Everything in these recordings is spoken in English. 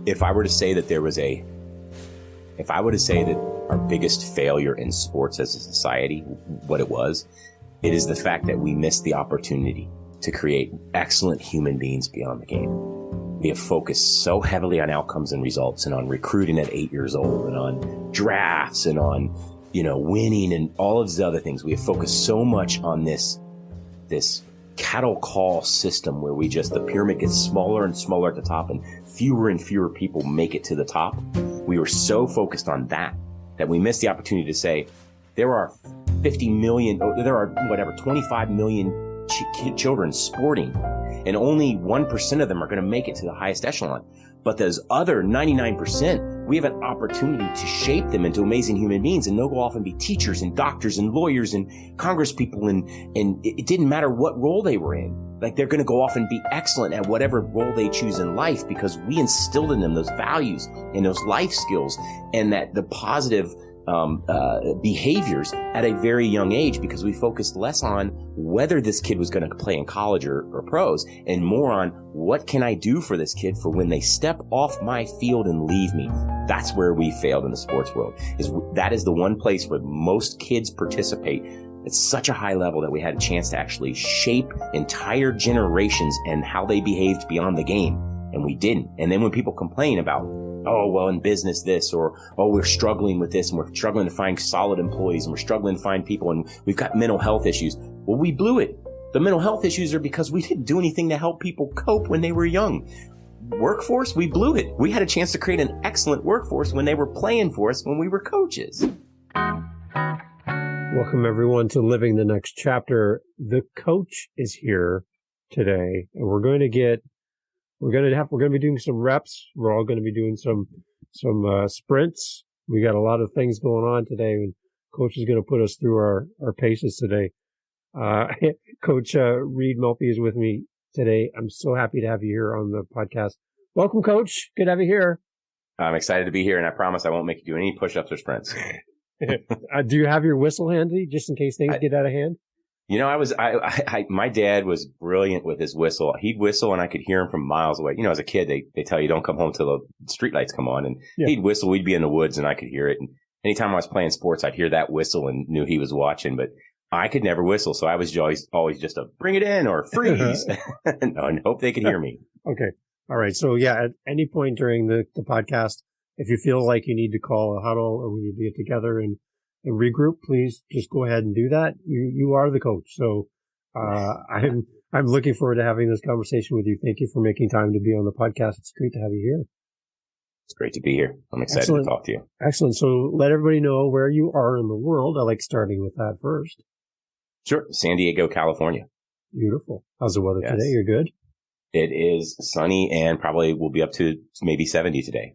if I were to say that our biggest failure in sports as a society, what it is the fact that we missed the opportunity to create excellent human beings beyond the game. We have focused so heavily on outcomes and results and on recruiting at 8 years old and on drafts and on, winning and all of these other things. We have focused so much on this cattle call system where the pyramid gets smaller and smaller at the top and fewer people make it to the top. We were so focused on that we missed the opportunity to say there are 25 million children sporting, and only 1% of them are going to make it to the highest echelon. But those other 99%, we have an opportunity to shape them into amazing human beings, and they'll go off and be teachers and doctors and lawyers and congresspeople, and it didn't matter what role they were in. Like, they're going to go off and be excellent at whatever role they choose in life because we instilled in them those values and those life skills and that the positive behaviors at a very young age, because we focused less on whether this kid was going to play in college or pros and more on what can I do for this kid for when they step off my field and leave me. That's where we failed in the sports world. That is the one place where most kids participate at such a high level that we had a chance to actually shape entire generations and how they behaved beyond the game. And we didn't. And then when people complain about, oh, well, in business this, or, oh, we're struggling with this and we're struggling to find solid employees and we're struggling to find people and we've got mental health issues. Well, we blew it. The mental health issues are because we didn't do anything to help people cope when they were young. Workforce, we blew it. We had a chance to create an excellent workforce when they were playing for us when we were coaches. Welcome, everyone, to Living the Next Chapter. The coach is here today, and we're going to be doing some reps. We're all going to be doing some sprints. We got a lot of things going on today, and Coach is going to put us through our paces today. Coach Reed Maltbie is with me today. I'm so happy to have you here on the podcast. Welcome, Coach. Good to have you here. I'm excited to be here, and I promise I won't make you do any push-ups or sprints. Do you have your whistle handy just in case things get out of hand? My dad was brilliant with his whistle. He'd whistle and I could hear him from miles away. As a kid, they tell you don't come home till the streetlights come on, and he'd whistle. We'd be in the woods and I could hear it. And anytime I was playing sports, I'd hear that whistle and knew he was watching, but I could never whistle. So I was always just a bring it in or freeze and hope they could hear me. Okay. All right. So at any point during the podcast, if you feel like you need to call a huddle or we need to get together and regroup, please just go ahead and do that. You are the coach. So, I'm looking forward to having this conversation with you. Thank you for making time to be on the podcast. It's great to have you here. It's great to be here. I'm excited to talk to you. Excellent. So let everybody know where you are in the world. I like starting with that first. Sure. San Diego, California. Beautiful. How's the weather today? You're good? It is sunny and probably will be up to maybe 70 today,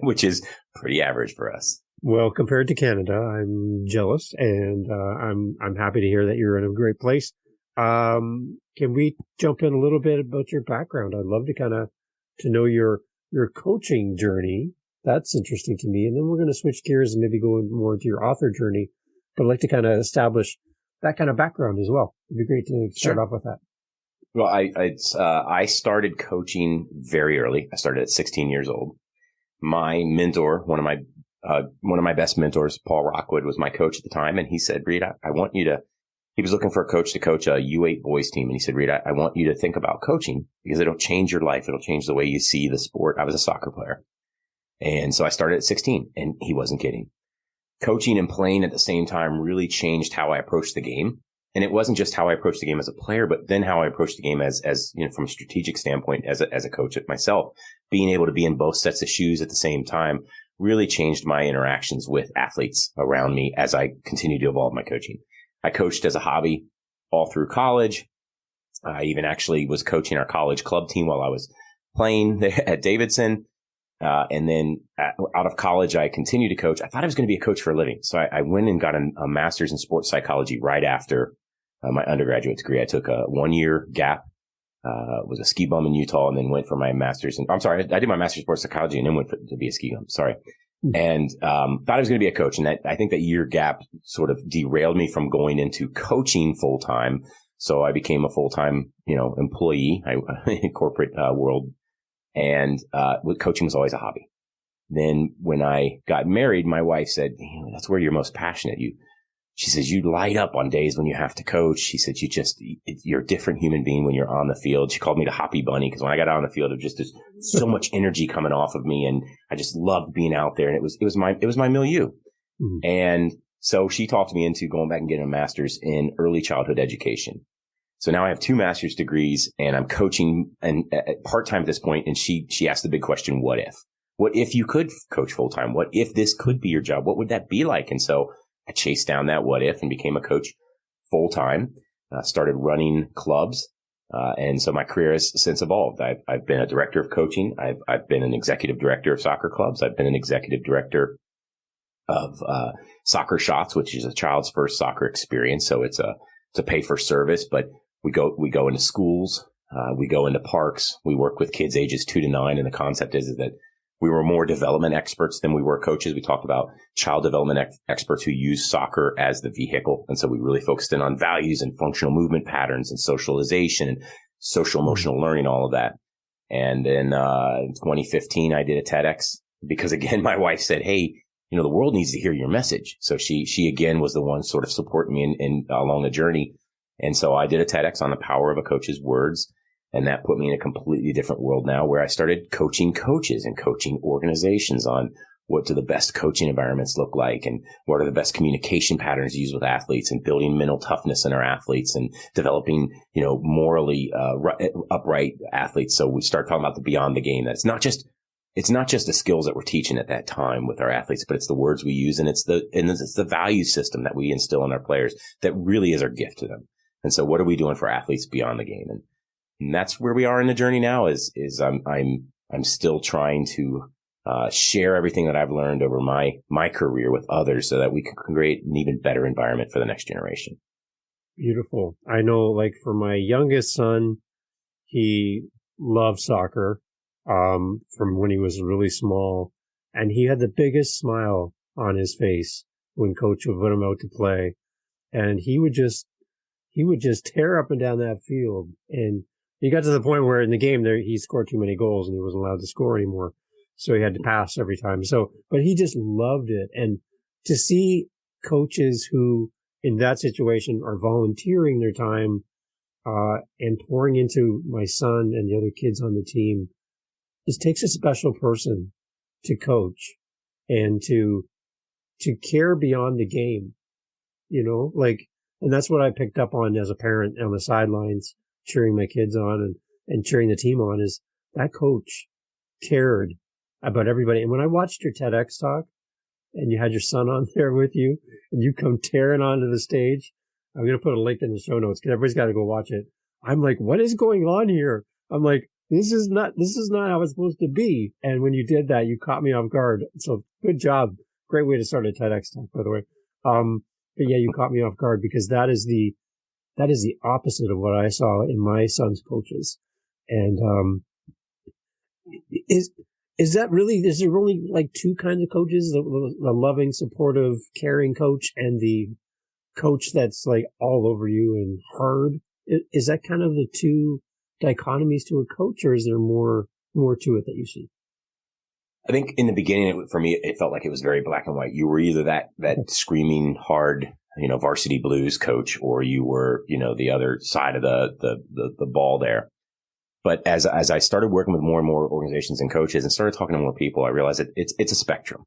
which is pretty average for us. Well, compared to Canada, I'm jealous, and I'm happy to hear that you're in a great place. Can we jump in a little bit about your background? I'd love to to know your coaching journey. That's interesting to me. And then we're going to switch gears and maybe go more into your author journey. But I'd like to kind of establish that kind of background as well. It'd be great to start off with that. Well, I started coaching very early. I started at 16 years old. My mentor, one of my best mentors, Paul Rockwood, was my coach at the time. And he said, Reed, I want you to, he was looking for a coach to coach a U8 boys team. And he said, Reed, I want you to think about coaching because it'll change your life. It'll change the way you see the sport. I was a soccer player. And so I started at 16 and he wasn't kidding. Coaching and playing at the same time really changed how I approached the game. And it wasn't just how I approached the game as a player, but then how I approached the game as from a strategic standpoint as a coach myself. Being able to be in both sets of shoes at the same time really changed my interactions with athletes around me as I continued to evolve my coaching. I coached as a hobby all through college. I even actually was coaching our college club team while I was playing at Davidson. And then out of college, I continued to coach. I thought I was going to be a coach for a living. So I went and got a master's in sports psychology right after my undergraduate degree. I took a 1-year gap, was a ski bum in Utah, and then went for my master's. I did my master's in sports psychology and then went to be a ski bum. Sorry. And thought I was going to be a coach. And I think that year gap sort of derailed me from going into coaching full time. So I became a full time, employee in corporate world. And coaching was always a hobby. Then when I got married, my wife said, that's where you're most passionate. She says, you light up on days when you have to coach. She said, you're a different human being when you're on the field. She called me the Hoppy Bunny because when I got out on the field, there was just so much energy coming off of me. And I just loved being out there. And it was my milieu. Mm-hmm. And so she talked me into going back and getting a master's in early childhood education. So now I have 2 master's degrees and I'm coaching and part-time at this point. And she asked the big question, what if? What if you could coach full-time? What if this could be your job? What would that be like? And so I chased down that what if and became a coach full-time, started running clubs. And so my career has since evolved. I've been a director of coaching. I've been an executive director of soccer clubs. I've been an executive director of Soccer Shots, which is a child's first soccer experience. So it's a pay for service, but we go into schools, we go into parks, we work with kids ages 2 to 9. And the concept is that we were more development experts than we were coaches. We talked about child development experts who use soccer as the vehicle. And so we really focused in on values and functional movement patterns and socialization and social emotional learning, all of that. And then in 2015, I did a TEDx because, again, my wife said, hey, the world needs to hear your message. So she again was the one sort of supporting me in along the journey. And so I did a TEDx on the power of a coach's words. And that put me in a completely different world now where I started coaching coaches and coaching organizations on what do the best coaching environments look like and what are the best communication patterns used with athletes and building mental toughness in our athletes and developing, morally upright athletes. So we start talking about the beyond the game. It's not just the skills that we're teaching at that time with our athletes, but it's the words we use and it's the value system that we instill in our players that really is our gift to them. And so what are we doing for athletes beyond the game? And that's where we are in the journey now is I'm still trying to share everything that I've learned over my career with others so that we can create an even better environment for the next generation. Beautiful. I know, like for my youngest son, he loved soccer from when he was really small, and he had the biggest smile on his face when coach would put him out to play, and he would just tear up and down that field. And he got to the point where in the game there, he scored too many goals and he wasn't allowed to score anymore. So he had to pass every time. But he just loved it. And to see coaches who in that situation are volunteering their time, and pouring into my son and the other kids on the team, it takes a special person to coach and to care beyond the game, and that's what I picked up on as a parent on the sidelines, cheering my kids on and cheering the team on, is that coach cared about everybody. And when I watched your TEDx talk and you had your son on there with you and you come tearing onto the stage, I'm going to put a link in the show notes because everybody's got to go watch it. I'm like, what is going on here? I'm like, this is not how it's supposed to be. And when you did that, you caught me off guard. So good job. Great way to start a TEDx talk, by the way. But yeah, you caught me off guard because that is the opposite of what I saw in my son's coaches. And, is there only like 2 kinds of coaches, the loving, supportive, caring coach and the coach that's like all over you and hard? Is that kind of the 2 dichotomies to a coach, or is there more to it that you see? I think in the beginning, for me, it felt like it was very black and white. You were either that screaming hard, varsity blues coach, or you were, the other side of the ball there. But as I started working with more and more organizations and coaches and started talking to more people, I realized that it's a spectrum.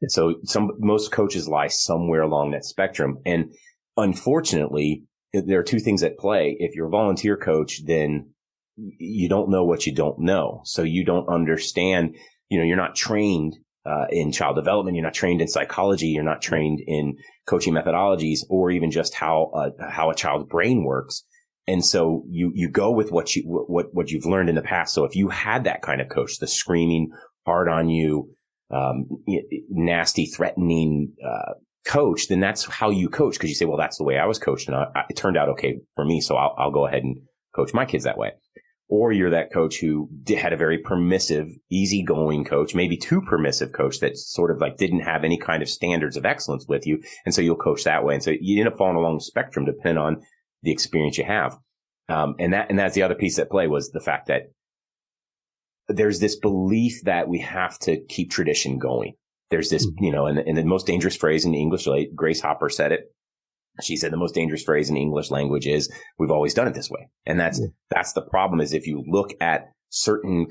So most coaches lie somewhere along that spectrum. And unfortunately, there are 2 things at play. If you're a volunteer coach, then you don't know what you don't know. So you don't understand, you're not trained in child development. You're not trained in psychology. You're not trained in coaching methodologies or even just how a child's brain works. And so you go with what you've learned in the past. So if you had that kind of coach, the screaming hard on you, nasty, threatening, coach, then that's how you coach. Because you say, well, that's the way I was coached, and it turned out okay for me. So I'll go ahead and coach my kids that way. Or you're that coach who had a very permissive, easygoing coach, maybe too permissive coach that sort of like didn't have any kind of standards of excellence with you. And so you'll coach that way. And so you end up falling along the spectrum depending on the experience you have. And that's the other piece at play was the fact that there's this belief that we have to keep tradition going. There's this, and the most dangerous phrase in English, like Grace Hopper said it. She said the most dangerous phrase in the English language is we've always done it this way. And that's the problem, is if you look at certain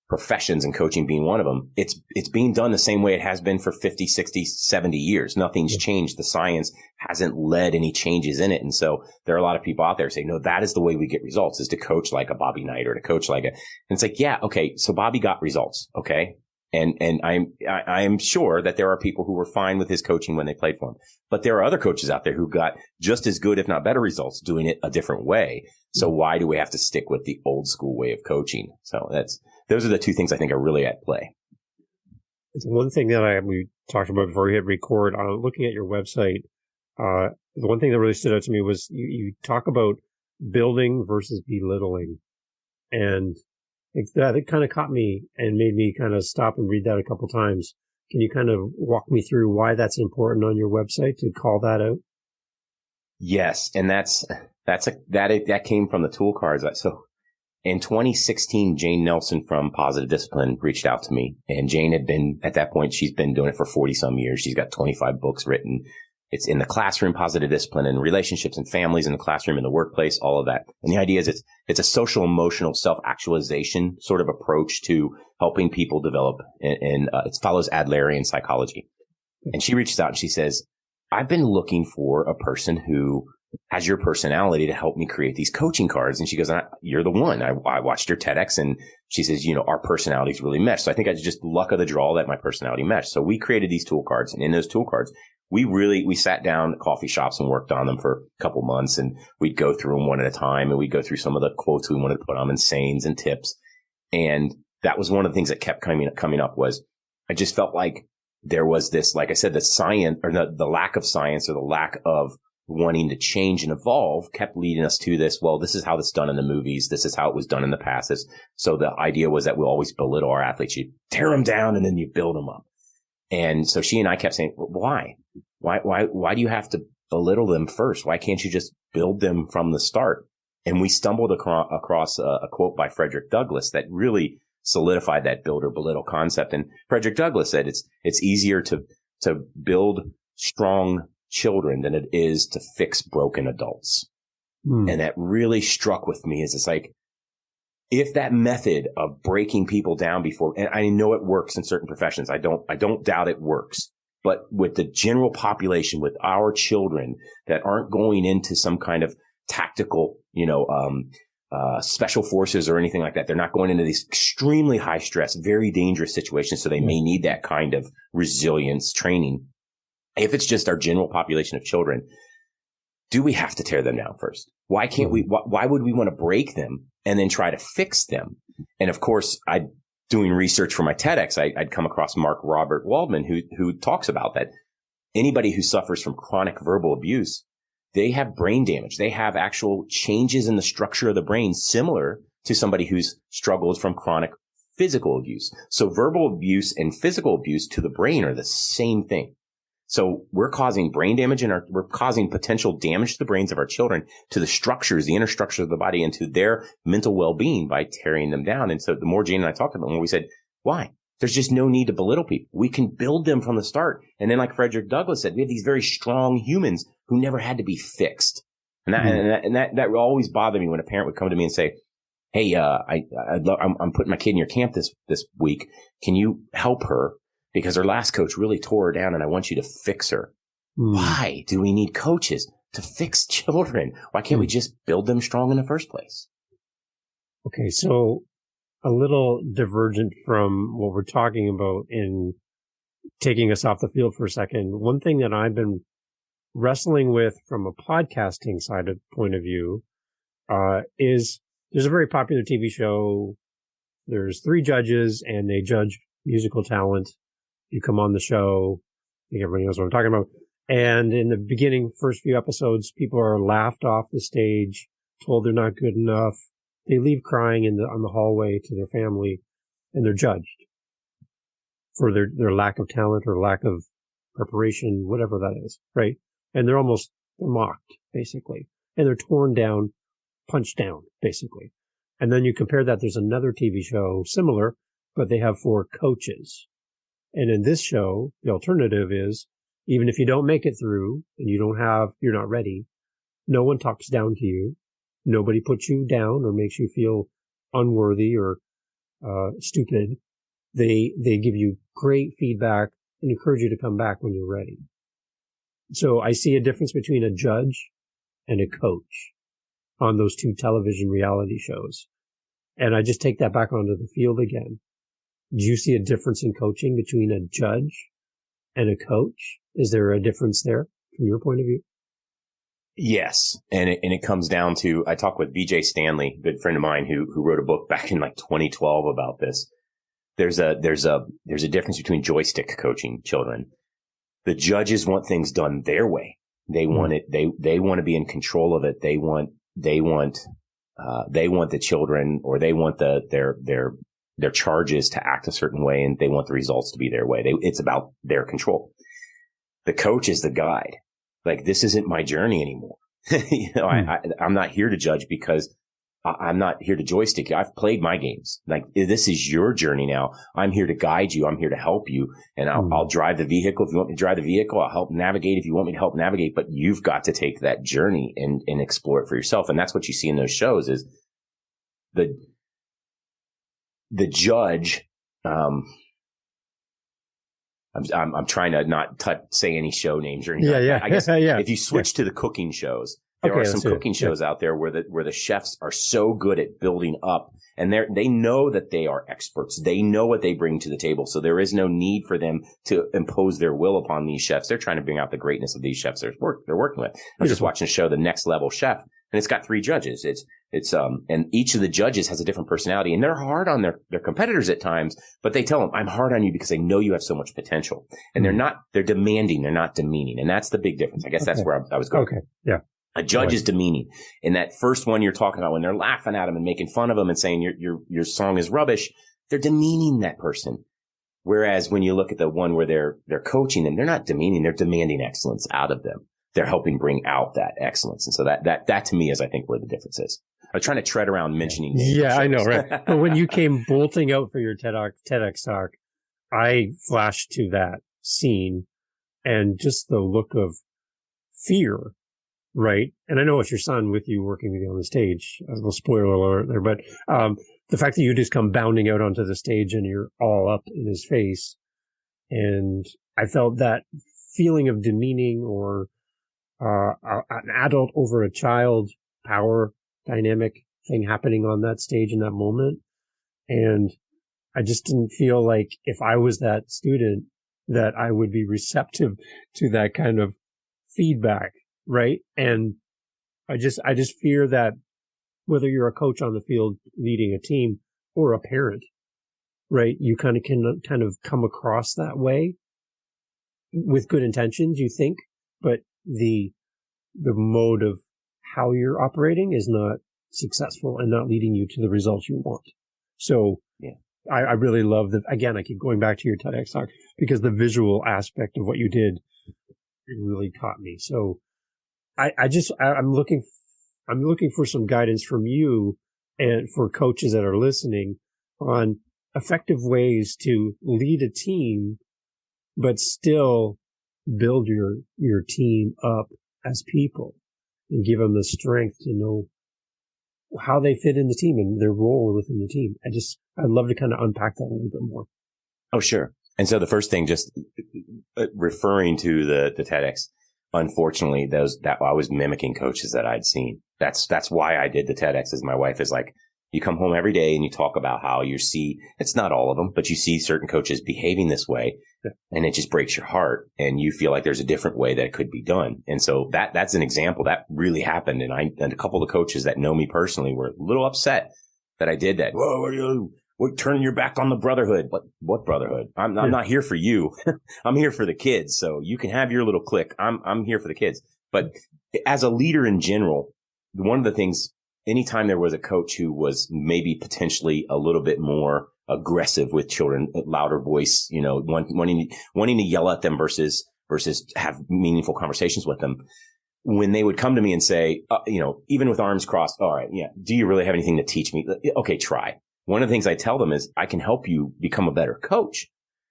professions, and coaching being one of them, it's being done the same way it has been for 50, 60, 70 years. Nothing's changed. The science hasn't led any changes in it. And so there are a lot of people out there saying, no, that is the way we get results, is to coach like a Bobby Knight or to coach like and it's like, yeah, okay. So Bobby got results. Okay. And I'm sure that there are people who were fine with his coaching when they played for him, but there are other coaches out there who got just as good, if not better results doing it a different way. So why do we have to stick with the old school way of coaching? So those are the two things I think are really at play. It's one thing that we talked about before we hit record. Looking at your website, the one thing that really stood out to me was you talk about building versus belittling, and it kind of caught me and made me kind of stop and read that a couple times. Can you kind of walk me through why that's important on your website to call that out? Yes, and that came from the tool cards. So in 2016, Jane Nelson from Positive Discipline reached out to me, and Jane had been, at that point, she's been doing it for 40 some years. She's got 25 books written. It's in the classroom, positive discipline, and relationships and families in the classroom, in the workplace, all of that. And the idea is it's a social emotional self-actualization sort of approach to helping people develop. And it follows Adlerian psychology. And she reaches out and she says, I've been looking for a person who has your personality to help me create these coaching cards. And she goes, you're the one. I watched your TEDx, and she says, our personalities really mesh. So I think it's just luck of the draw that my personality meshed. So we created these tool cards, and in those tool cards, we sat down at coffee shops and worked on them for a couple months, and we'd go through them one at a time, and we'd go through some of the quotes we wanted to put on, and sayings and tips. And that was one of the things that kept coming up was I just felt like there was this, like I said, the science, or the lack of science, or the lack of wanting to change and evolve kept leading us to this. Well, this is how it's done in the movies. This is how it was done in the past. So the idea was that we'll always belittle our athletes. You tear them down and then you build them up. And so she and I kept saying, why do you have to belittle them first? Why can't you just build them from the start? And we stumbled across a quote by Frederick Douglass that really solidified that build or belittle concept. And Frederick Douglass said it's easier to build strong children than it is to fix broken adults. And that really struck with me, is it's like, if that method of breaking people down before, and I know it works in certain professions, I don't doubt it works, but with the general population, with our children that aren't going into some kind of tactical, special forces or anything like that, they're not going into these extremely high stress, very dangerous situations. So they may need that kind of resilience training. If it's just our general population of children, do we have to tear them down first? Why can't we? Why would we want to break them and then try to fix them? And of course, doing research for my TEDx, I'd come across Mark Robert Waldman, who talks about that. Anybody who suffers from chronic verbal abuse, they have brain damage. They have actual changes in the structure of the brain similar to somebody who's struggled from chronic physical abuse. So verbal abuse and physical abuse to the brain are the same thing. So we're causing brain damage, and we're causing potential damage to the brains of our children, to the structures, the inner structures of the body, and to their mental well-being by tearing them down. And so the more Jane and I talked about it, we said, why? There's just no need to belittle people. We can build them from the start. And then, like Frederick Douglass said, we have these very strong humans who never had to be fixed. And that always bothered me when a parent would come to me and say, hey, I'm putting my kid in your camp this week. Can you help her? Because her last coach really tore her down, and I want you to fix her. Why do we need coaches to fix children? Why can't we just build them strong in the first place? Okay, so a little divergent from what we're talking about in taking us off the field for a second. One thing that I've been wrestling with from a podcasting side of point of view is there's a very popular TV show. There's 3 judges, and they judge musical talent. You come on the show, I think everybody knows what I'm talking about. And in the beginning, first few episodes, people are laughed off the stage, told they're not good enough. They leave crying on the hallway to their family, and they're judged for their lack of talent or lack of preparation, whatever that is, right? And they're mocked, basically. And they're torn down, punched down, basically. And then you compare that, there's another TV show similar, but they have 4 coaches. And in this show, the alternative is, even if you don't make it through and you're not ready, no one talks down to you. Nobody puts you down or makes you feel unworthy or stupid. They give you great feedback and encourage you to come back when you're ready. So I see a difference between a judge and a coach on those 2 television reality shows. And I just take that back onto the field again. Do you see a difference in coaching between a judge and a coach? Is there a difference there from your point of view? Yes. And it comes down to, I talked with BJ Stanley, a good friend of mine who wrote a book back in like 2012 about this. There's a difference between joystick coaching children. The judges want things done their way. They want it. They want to be in control of it. They want the children, or they want their charges to act a certain way, and they want the results to be their way. It's about their control. The coach is the guide. Like, this isn't my journey anymore. I'm not here to judge because I'm not here to joystick you. I've played my games. Like, this is your journey now. I'm here to guide you. I'm here to help you. And I'll drive the vehicle. If you want me to drive the vehicle, I'll help navigate if you want me to help navigate. But you've got to take that journey and explore it for yourself. And that's what you see in those shows is the judge. I'm trying to not say any show names or anything. Yeah. I guess if you switch to the cooking shows, there are some cooking shows out there where the chefs are so good at building up, and they know that they are experts. They know what they bring to the table. So there is no need for them to impose their will upon these chefs. They're trying to bring out the greatness of these chefs they're working with. I was just watching a show, The Next Level Chef, and it's got 3 judges. And each of the judges has a different personality, and they're hard on their competitors at times, but they tell them, I'm hard on you because I know you have so much potential. And they're demanding, they're not demeaning. And that's the big difference. I guess that's where I was going. Okay. Yeah. A judge is demeaning. In that first one you're talking about, when they're laughing at him and making fun of him and saying your song is rubbish, they're demeaning that person. Whereas when you look at the one where they're coaching them, they're not demeaning, they're demanding excellence out of them. They're helping bring out that excellence. And so that to me is, I think, where the difference is. I was trying to tread around mentioning names. Yeah, I know, right? But when you came bolting out for your TEDx talk, I flashed to that scene and just the look of fear, right? And I know it's your son with you, working with you on the stage. A little spoiler alert there, but the fact that you just come bounding out onto the stage and you're all up in his face, and I felt that feeling of demeaning or an adult over a child power dynamic thing happening on that stage in that moment. And I just didn't feel like if I was that student that I would be receptive to that kind of feedback. Right. And I just fear that whether you're a coach on the field leading a team or a parent, right, you kind of come across that way with good intentions, you think, but the mode of how you're operating is not successful and not leading you to the results you want. So I really love again, I keep going back to your TEDx talk because the visual aspect of what you did, it really caught me. So I'm looking for some guidance from you and for coaches that are listening on effective ways to lead a team, but still build your team up as people and give them the strength to know how they fit in the team and their role within the team. I'd love to kind of unpack that a little bit more. Oh, sure. And so the first thing, just referring to the TEDx, unfortunately, that I was mimicking coaches that I'd seen. That's why I did the TEDx. Is my wife is like, you come home every day and you talk about how you see, it's not all of them, but you see certain coaches behaving this way, and it just breaks your heart, and you feel like there's a different way that it could be done. And so that's an example that really happened. And a couple of coaches that know me personally were a little upset that I did that. Whoa, we're turning your back on the brotherhood. What brotherhood? I'm not here for you. I'm here for the kids. So you can have your little clique. I'm here for the kids. But as a leader in general, one of the things, anytime there was a coach who was maybe potentially a little bit more aggressive with children, louder voice, wanting to yell at them versus have meaningful conversations with them, when they would come to me and say, even with arms crossed, all right, yeah, do you really have anything to teach me? Okay, try. One of the things I tell them is I can help you become a better coach,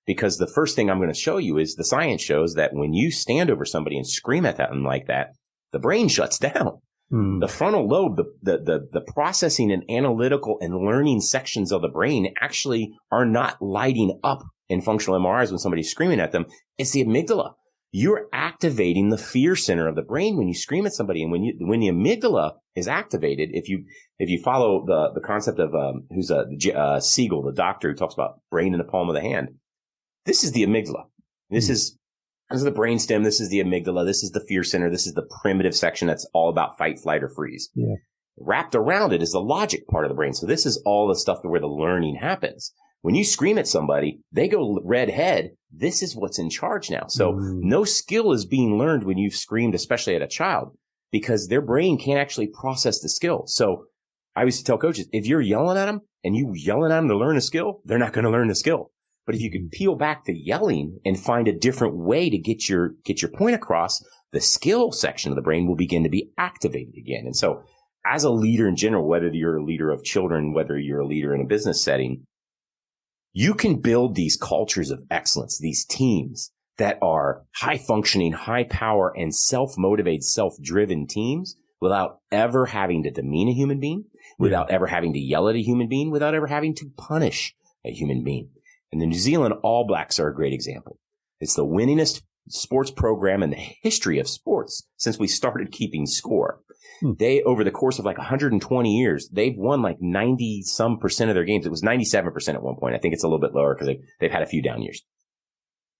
because the first thing I'm going to show you is the science shows that when you stand over somebody and scream at them like that, the brain shuts down. The frontal lobe, the processing and analytical and learning sections of the brain actually are not lighting up in functional MRIs when somebody's screaming at them. It's the amygdala. You're activating the fear center of the brain when you scream at somebody. And when the amygdala is activated, if you follow the concept of Siegel, the doctor who talks about brain in the palm of the hand, this is the amygdala. This is the brainstem. This is the amygdala. This is the fear center. This is the primitive section that's all about fight, flight, or freeze. Yeah. Wrapped around it is the logic part of the brain. So this is all the stuff where the learning happens. When you scream at somebody, they go red head. This is what's in charge now. So no skill is being learned when you've screamed, especially at a child, because their brain can't actually process the skill. So I used to tell coaches, if you're yelling at them and you yelling at them to learn a skill, they're not going to learn the skill. But if you could peel back the yelling and find a different way to get your point across, the skill section of the brain will begin to be activated again. And so as a leader in general, whether you're a leader of children, whether you're a leader in a business setting, you can build these cultures of excellence, these teams that are high functioning, high power, and self-motivated, self-driven teams without ever having to demean a human being, without ever having to yell at a human being, without ever having to punish a human being. And the New Zealand All Blacks are a great example. It's the winningest sports program in the history of sports since we started keeping score. They, over the course of like 120 years, they've won like 90% of their games. It was 97% at one point. I think it's a little bit lower because they've had a few down years.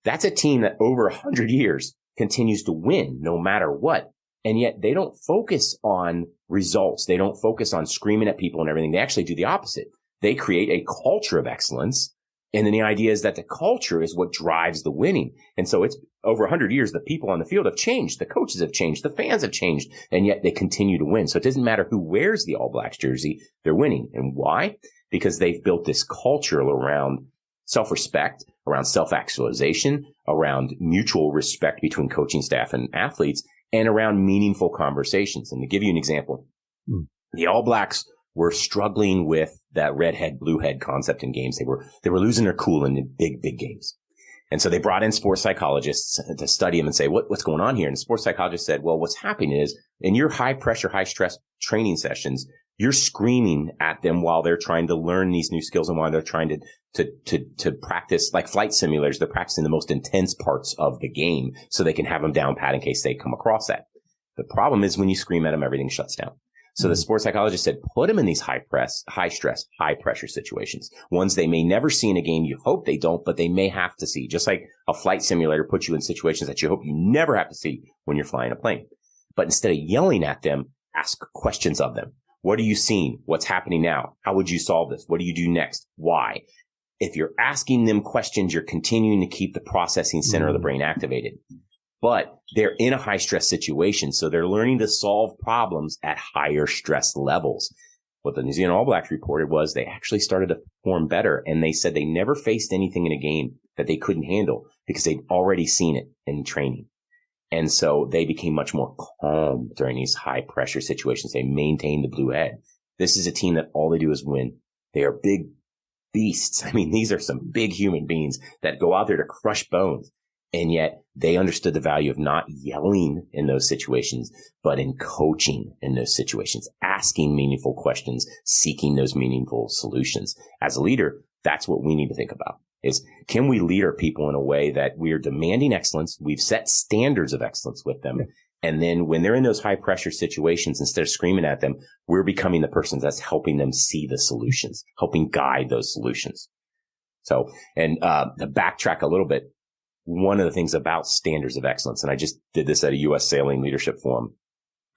That's a team that over 100 years continues to win no matter what. And yet they don't focus on results. They don't focus on screaming at people and everything. They actually do the opposite. They create a culture of excellence. And then the idea is that the culture is what drives the winning. And so it's over 100 years, the people on the field have changed. The coaches have changed. The fans have changed. And yet they continue to win. So it doesn't matter who wears the All Blacks jersey. They're winning. And why? Because they've built this culture around self-respect, around self-actualization, around mutual respect between coaching staff and athletes, and around meaningful conversations. And to give you an example, the All Blacks were struggling with that red head, blue head concept in games. They were losing their cool in the big games. And so they brought in sports psychologists to study them and say, what's going on here? And the sports psychologist said, well, what's happening is in your high pressure, high stress training sessions, you're screaming at them while they're trying to learn these new skills and while they're trying to practice like flight simulators. They're practicing the most intense parts of the game so they can have them down pat in case they come across that. The problem is when you scream at them, everything shuts down. So the sports psychologist said, put them in these high stress, high pressure situations, ones they may never see in a game. You hope they don't, but they may have to see. Just like a flight simulator puts you in situations that you hope you never have to see when you're flying a plane. But instead of yelling at them, ask questions of them. What are you seeing? What's happening now? How would you solve this? What do you do next? Why? If you're asking them questions, you're continuing to keep the processing center of the brain activated. But they're in a high stress situation, so they're learning to solve problems at higher stress levels. What the New Zealand All Blacks reported was they actually started to perform better, and they said they never faced anything in a game that they couldn't handle because they'd already seen it in training. And so they became much more calm during these high pressure situations. They maintained the blue head. This is a team that all they do is win. They are big beasts. I mean, these are some big human beings that go out there to crush bones. And yet they understood the value of not yelling in those situations, but in coaching in those situations, asking meaningful questions, seeking those meaningful solutions. As a leader, that's what we need to think about is, can we lead our people in a way that we are demanding excellence? We've set standards of excellence with them. Yeah. And then when they're in those high pressure situations, instead of screaming at them, we're becoming the person that's helping them see the solutions, helping guide those solutions. So, and to backtrack a little bit, one of the things about standards of excellence, and I just did this at a U.S. Sailing Leadership Forum.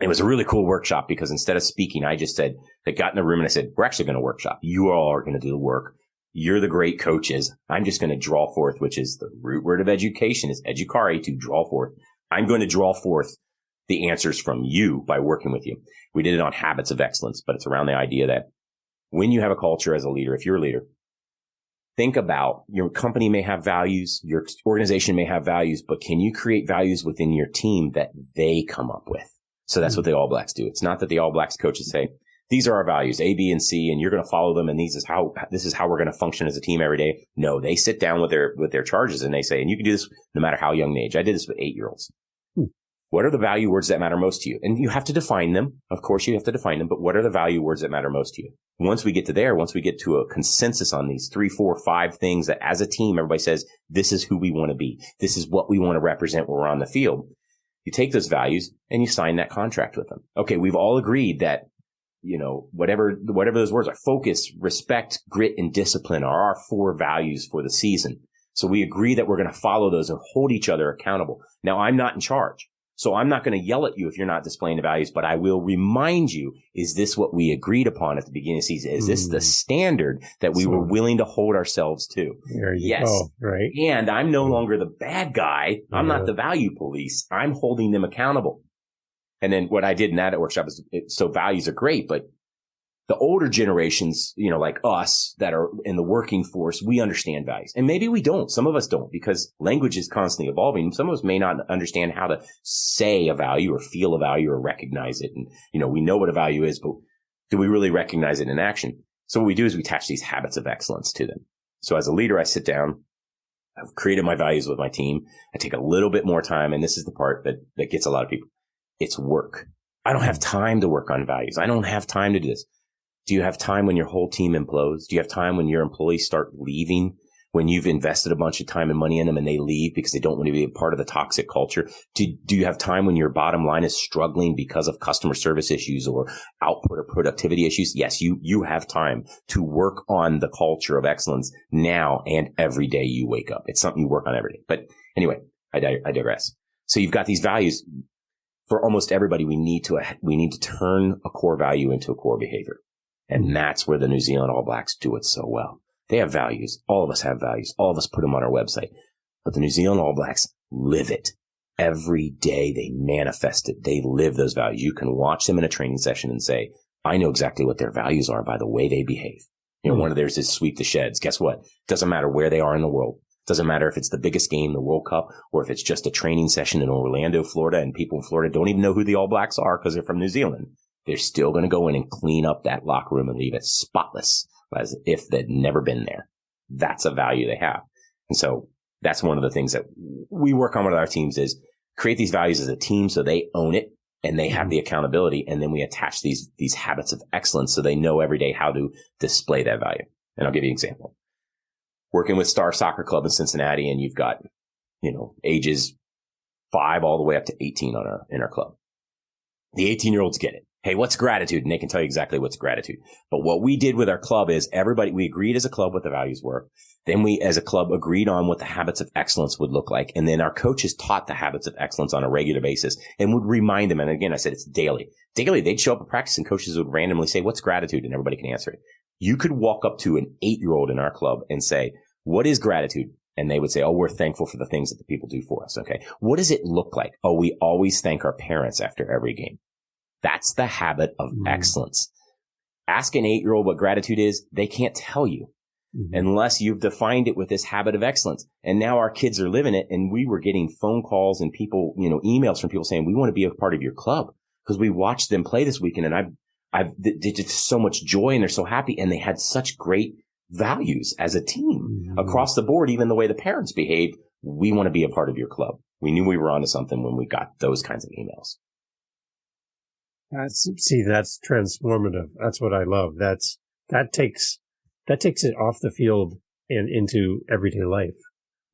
It was a really cool workshop because instead of speaking, I just said, I got in the room and I said, we're actually going to workshop. You all are going to do the work. You're the great coaches. I'm just going to draw forth, which is the root word of education is educare, to draw forth. I'm going to draw forth the answers from you by working with you. We did it on habits of excellence, but it's around the idea that when you have a culture as a leader, if you're a leader, think about your company may have values, your organization may have values, but can you create values within your team that they come up with? So that's what the All Blacks do. It's not that the All Blacks coaches say, these are our values, A, B, and C, and you're going to follow them, and this is how we're going to function as a team every day. No, they sit down with their charges and they say, and you can do this no matter how young an age. I did this with 8-year-olds. What are the value words that matter most to you? And you have to define them. Of course, you have to define them, but what are the value words that matter most to you? Once we get to a consensus on these 3, 4, 5 things that as a team, everybody says, this is who we want to be. This is what we want to represent when we're on the field. You take those values and you sign that contract with them. Okay, we've all agreed that, whatever those words are, focus, respect, grit, and discipline are our 4 values for the season. So we agree that we're going to follow those and hold each other accountable. Now, I'm not in charge. So I'm not going to yell at you if you're not displaying the values, but I will remind you, is this what we agreed upon at the beginning of the season? Is this the standard that we were willing to hold ourselves to? Yes. Right. And I'm no longer the bad guy. I'm not the value police. I'm holding them accountable. And then what I did in that workshop is, so values are great, but the older generations, like us that are in the working force, we understand values. And maybe we don't. Some of us don't, because language is constantly evolving. Some of us may not understand how to say a value or feel a value or recognize it. And, we know what a value is, but do we really recognize it in action? So what we do is we attach these habits of excellence to them. So as a leader, I sit down. I've created my values with my team. I take a little bit more time. And this is the part that gets a lot of people. It's work. I don't have time to work on values. I don't have time to do this. Do you have time when your whole team implodes? Do you have time when your employees start leaving, when you've invested a bunch of time and money in them and they leave because they don't want to be a part of the toxic culture? Do you have time when your bottom line is struggling because of customer service issues or output or productivity issues? Yes, you have time to work on the culture of excellence now and every day you wake up. It's something you work on every day. But anyway, I digress. So you've got these values. For almost everybody, we need to turn a core value into a core behavior. And that's where the New Zealand All Blacks do it so well. They have values. All of us have values. All of us put them on our website. But the New Zealand All Blacks live it. Every day they manifest it. They live those values. You can watch them in a training session and say, I know exactly what their values are by the way they behave. One of theirs is sweep the sheds. Guess what? Doesn't matter where they are in the world. Doesn't matter if it's the biggest game, the World Cup, or if it's just a training session in Orlando, Florida, and people in Florida don't even know who the All Blacks are because they're from New Zealand. They're still going to go in and clean up that locker room and leave it spotless as if they'd never been there. That's a value they have. And so that's one of the things that we work on with our teams is create these values as a team so they own it and they have the accountability. And then we attach these habits of excellence so they know every day how to display that value. And I'll give you an example. Working with Star Soccer Club in Cincinnati, and you've got, ages 5 all the way up to 18 in our club. The 18-year-olds get it. Hey, what's gratitude? And they can tell you exactly what's gratitude. But what we did with our club is we agreed as a club what the values were. Then we as a club agreed on what the habits of excellence would look like. And then our coaches taught the habits of excellence on a regular basis and would remind them. And again, I said it's daily. Daily, they'd show up at practice and coaches would randomly say, what's gratitude? And everybody can answer it. You could walk up to an 8-year-old in our club and say, what is gratitude? And they would say, oh, we're thankful for the things that the people do for us. Okay. What does it look like? Oh, we always thank our parents after every game. That's the habit of excellence. Ask an 8-year-old what gratitude is. They can't tell you unless you've defined it with this habit of excellence. And now our kids are living it. And we were getting phone calls and people, emails from people saying, we want to be a part of your club because we watched them play this weekend. And they did so much joy and they're so happy. And they had such great values as a team across the board, even the way the parents behaved. We want to be a part of your club. We knew we were onto something when we got those kinds of emails. That's transformative. That's what I love. That takes it off the field and into everyday life,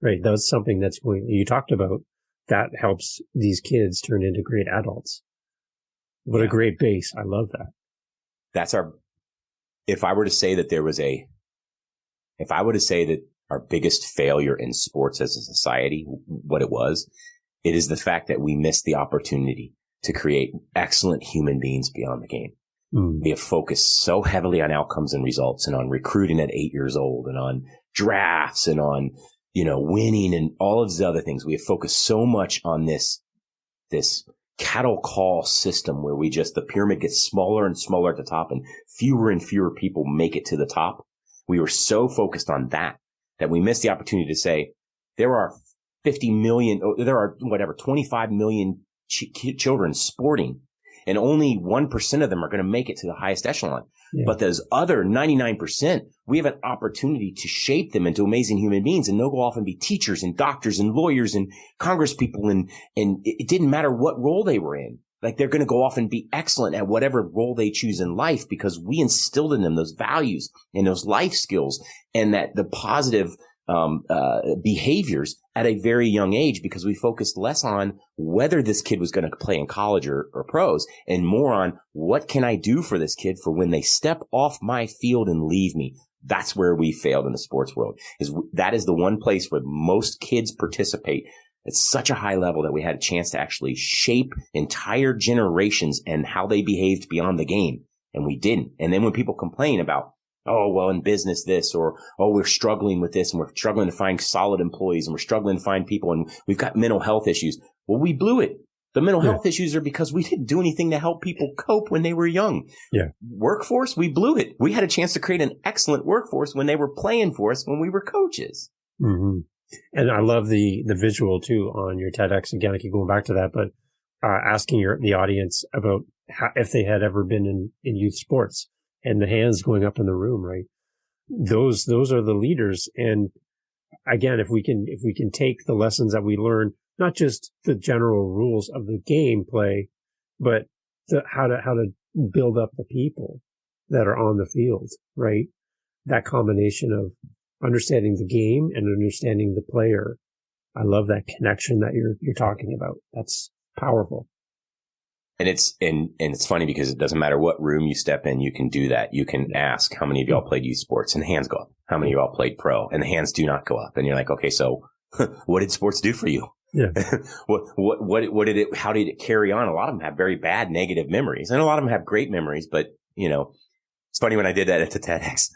right? That's something you talked about that helps these kids turn into great adults. What a great base. I love that. If I were to say that our biggest failure in sports as a society, what it is the fact that we missed the opportunity to create excellent human beings beyond the game. We have focused so heavily on outcomes and results and on recruiting at 8 years old and on drafts and on, winning and all of these other things. We have focused so much on this cattle call system where the pyramid gets smaller and smaller at the top and fewer people make it to the top. We were so focused on that we missed the opportunity to say there are 25 million children sporting. and only 1% of them are going to make it to the highest echelon. Yeah. But those other 99%, we have an opportunity to shape them into amazing human beings, and they'll go off and be teachers and doctors and lawyers and congresspeople. And it didn't matter what role they were in. Like, they're going to go off and be excellent at whatever role they choose in life, because we instilled in them those values and those life skills and that the positive behaviors at a very young age, because we focused less on whether this kid was going to play in college or pros, and more on what can I do for this kid for when they step off my field and leave me. That's where we failed in the sports world. That is the one place where most kids participate at such a high level that we had a chance to actually shape entire generations and how they behaved beyond the game. And we didn't. And then when people complain about, oh, well, in business this, or, oh, we're struggling with this, and we're struggling to find solid employees, and we're struggling to find people, and we've got mental health issues. Well, we blew it. The mental health issues are because we didn't do anything to help people cope when they were young. Yeah. Workforce, we blew it. We had a chance to create an excellent workforce when they were playing for us when we were coaches. Mm-hmm. And I love the visual too on your TEDx. Again, I keep going back to that, but asking the audience about if they had ever been in youth sports, and the hands going up in the room, right? Those are the leaders. And again, if we can take the lessons that we learn, not just the general rules of the game play, but how to build up the people that are on the field, right? That combination of understanding the game and understanding the player. I love that connection that you're talking about. That's powerful. And it's funny because it doesn't matter what room you step in, you can do that. You can ask, how many of y'all played youth sports? And the hands go up. How many of y'all played pro? And the hands do not go up. And you're like, okay, so what did sports do for you? Yeah. What did it, how did it carry on? A lot of them have very bad negative memories, and a lot of them have great memories. But, it's funny, when I did that at the TEDx,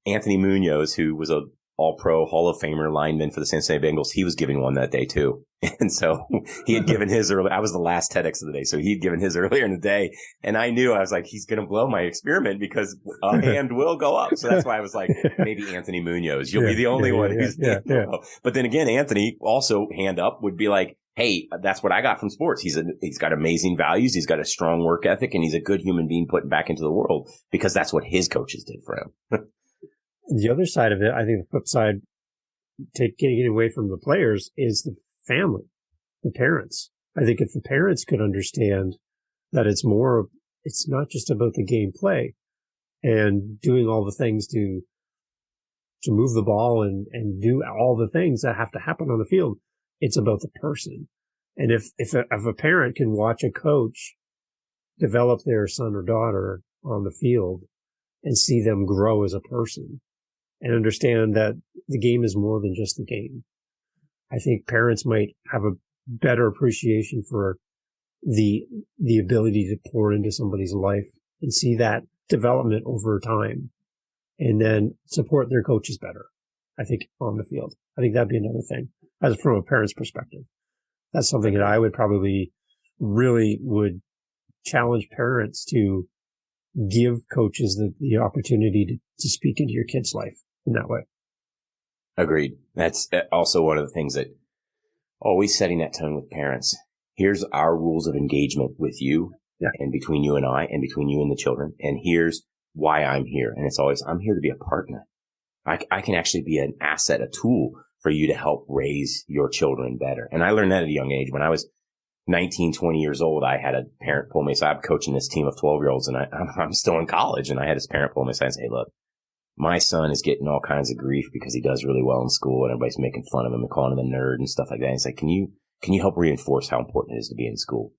Anthony Munoz, who was a all-pro Hall of Famer lineman for the Cincinnati Bengals, he was giving one that day too. And so he had given his early, I was the last TEDx of the day, so he'd given his earlier in the day. And I knew, I was like, he's going to blow my experiment because a hand will go up. So that's why I was like, maybe Anthony Munoz, you'll be the only one who's But then again, Anthony also hand up would be like, hey, that's what I got from sports. He's got amazing values. He's got a strong work ethic, and he's a good human being put back into the world because that's what his coaches did for him. The other side of it, I think the flip side, getting away from the players, is the family, the parents. I think if the parents could understand that it's not just about the gameplay and doing all the things to move the ball and do all the things that have to happen on the field. It's about the person. And if a parent can watch a coach develop their son or daughter on the field and see them grow as a person, and understand that the game is more than just the game, I think parents might have a better appreciation for the ability to pour into somebody's life and see that development over time, and then support their coaches better, I think, on the field. I think that'd be another thing, as from a parent's perspective. That's something that I would probably really would challenge parents to give coaches the opportunity to speak into your kid's life in that way. Agreed. That's also one of the things that always setting that tone with parents. Here's our rules of engagement with you and between you and I and between you and the children. And here's why I'm here. And it's always, I'm here to be a partner. I can actually be an asset, a tool for you to help raise your children better. And I learned that at a young age. When I was 19, 20 years old, I had a parent pull me aside. I'm coaching this team of 12-year-olds, and I'm still in college. And I had this parent pull me aside and say, hey, look, my son is getting all kinds of grief because he does really well in school, and everybody's making fun of him and calling him a nerd and stuff like that. And he's like, can you help reinforce how important it is to be in school?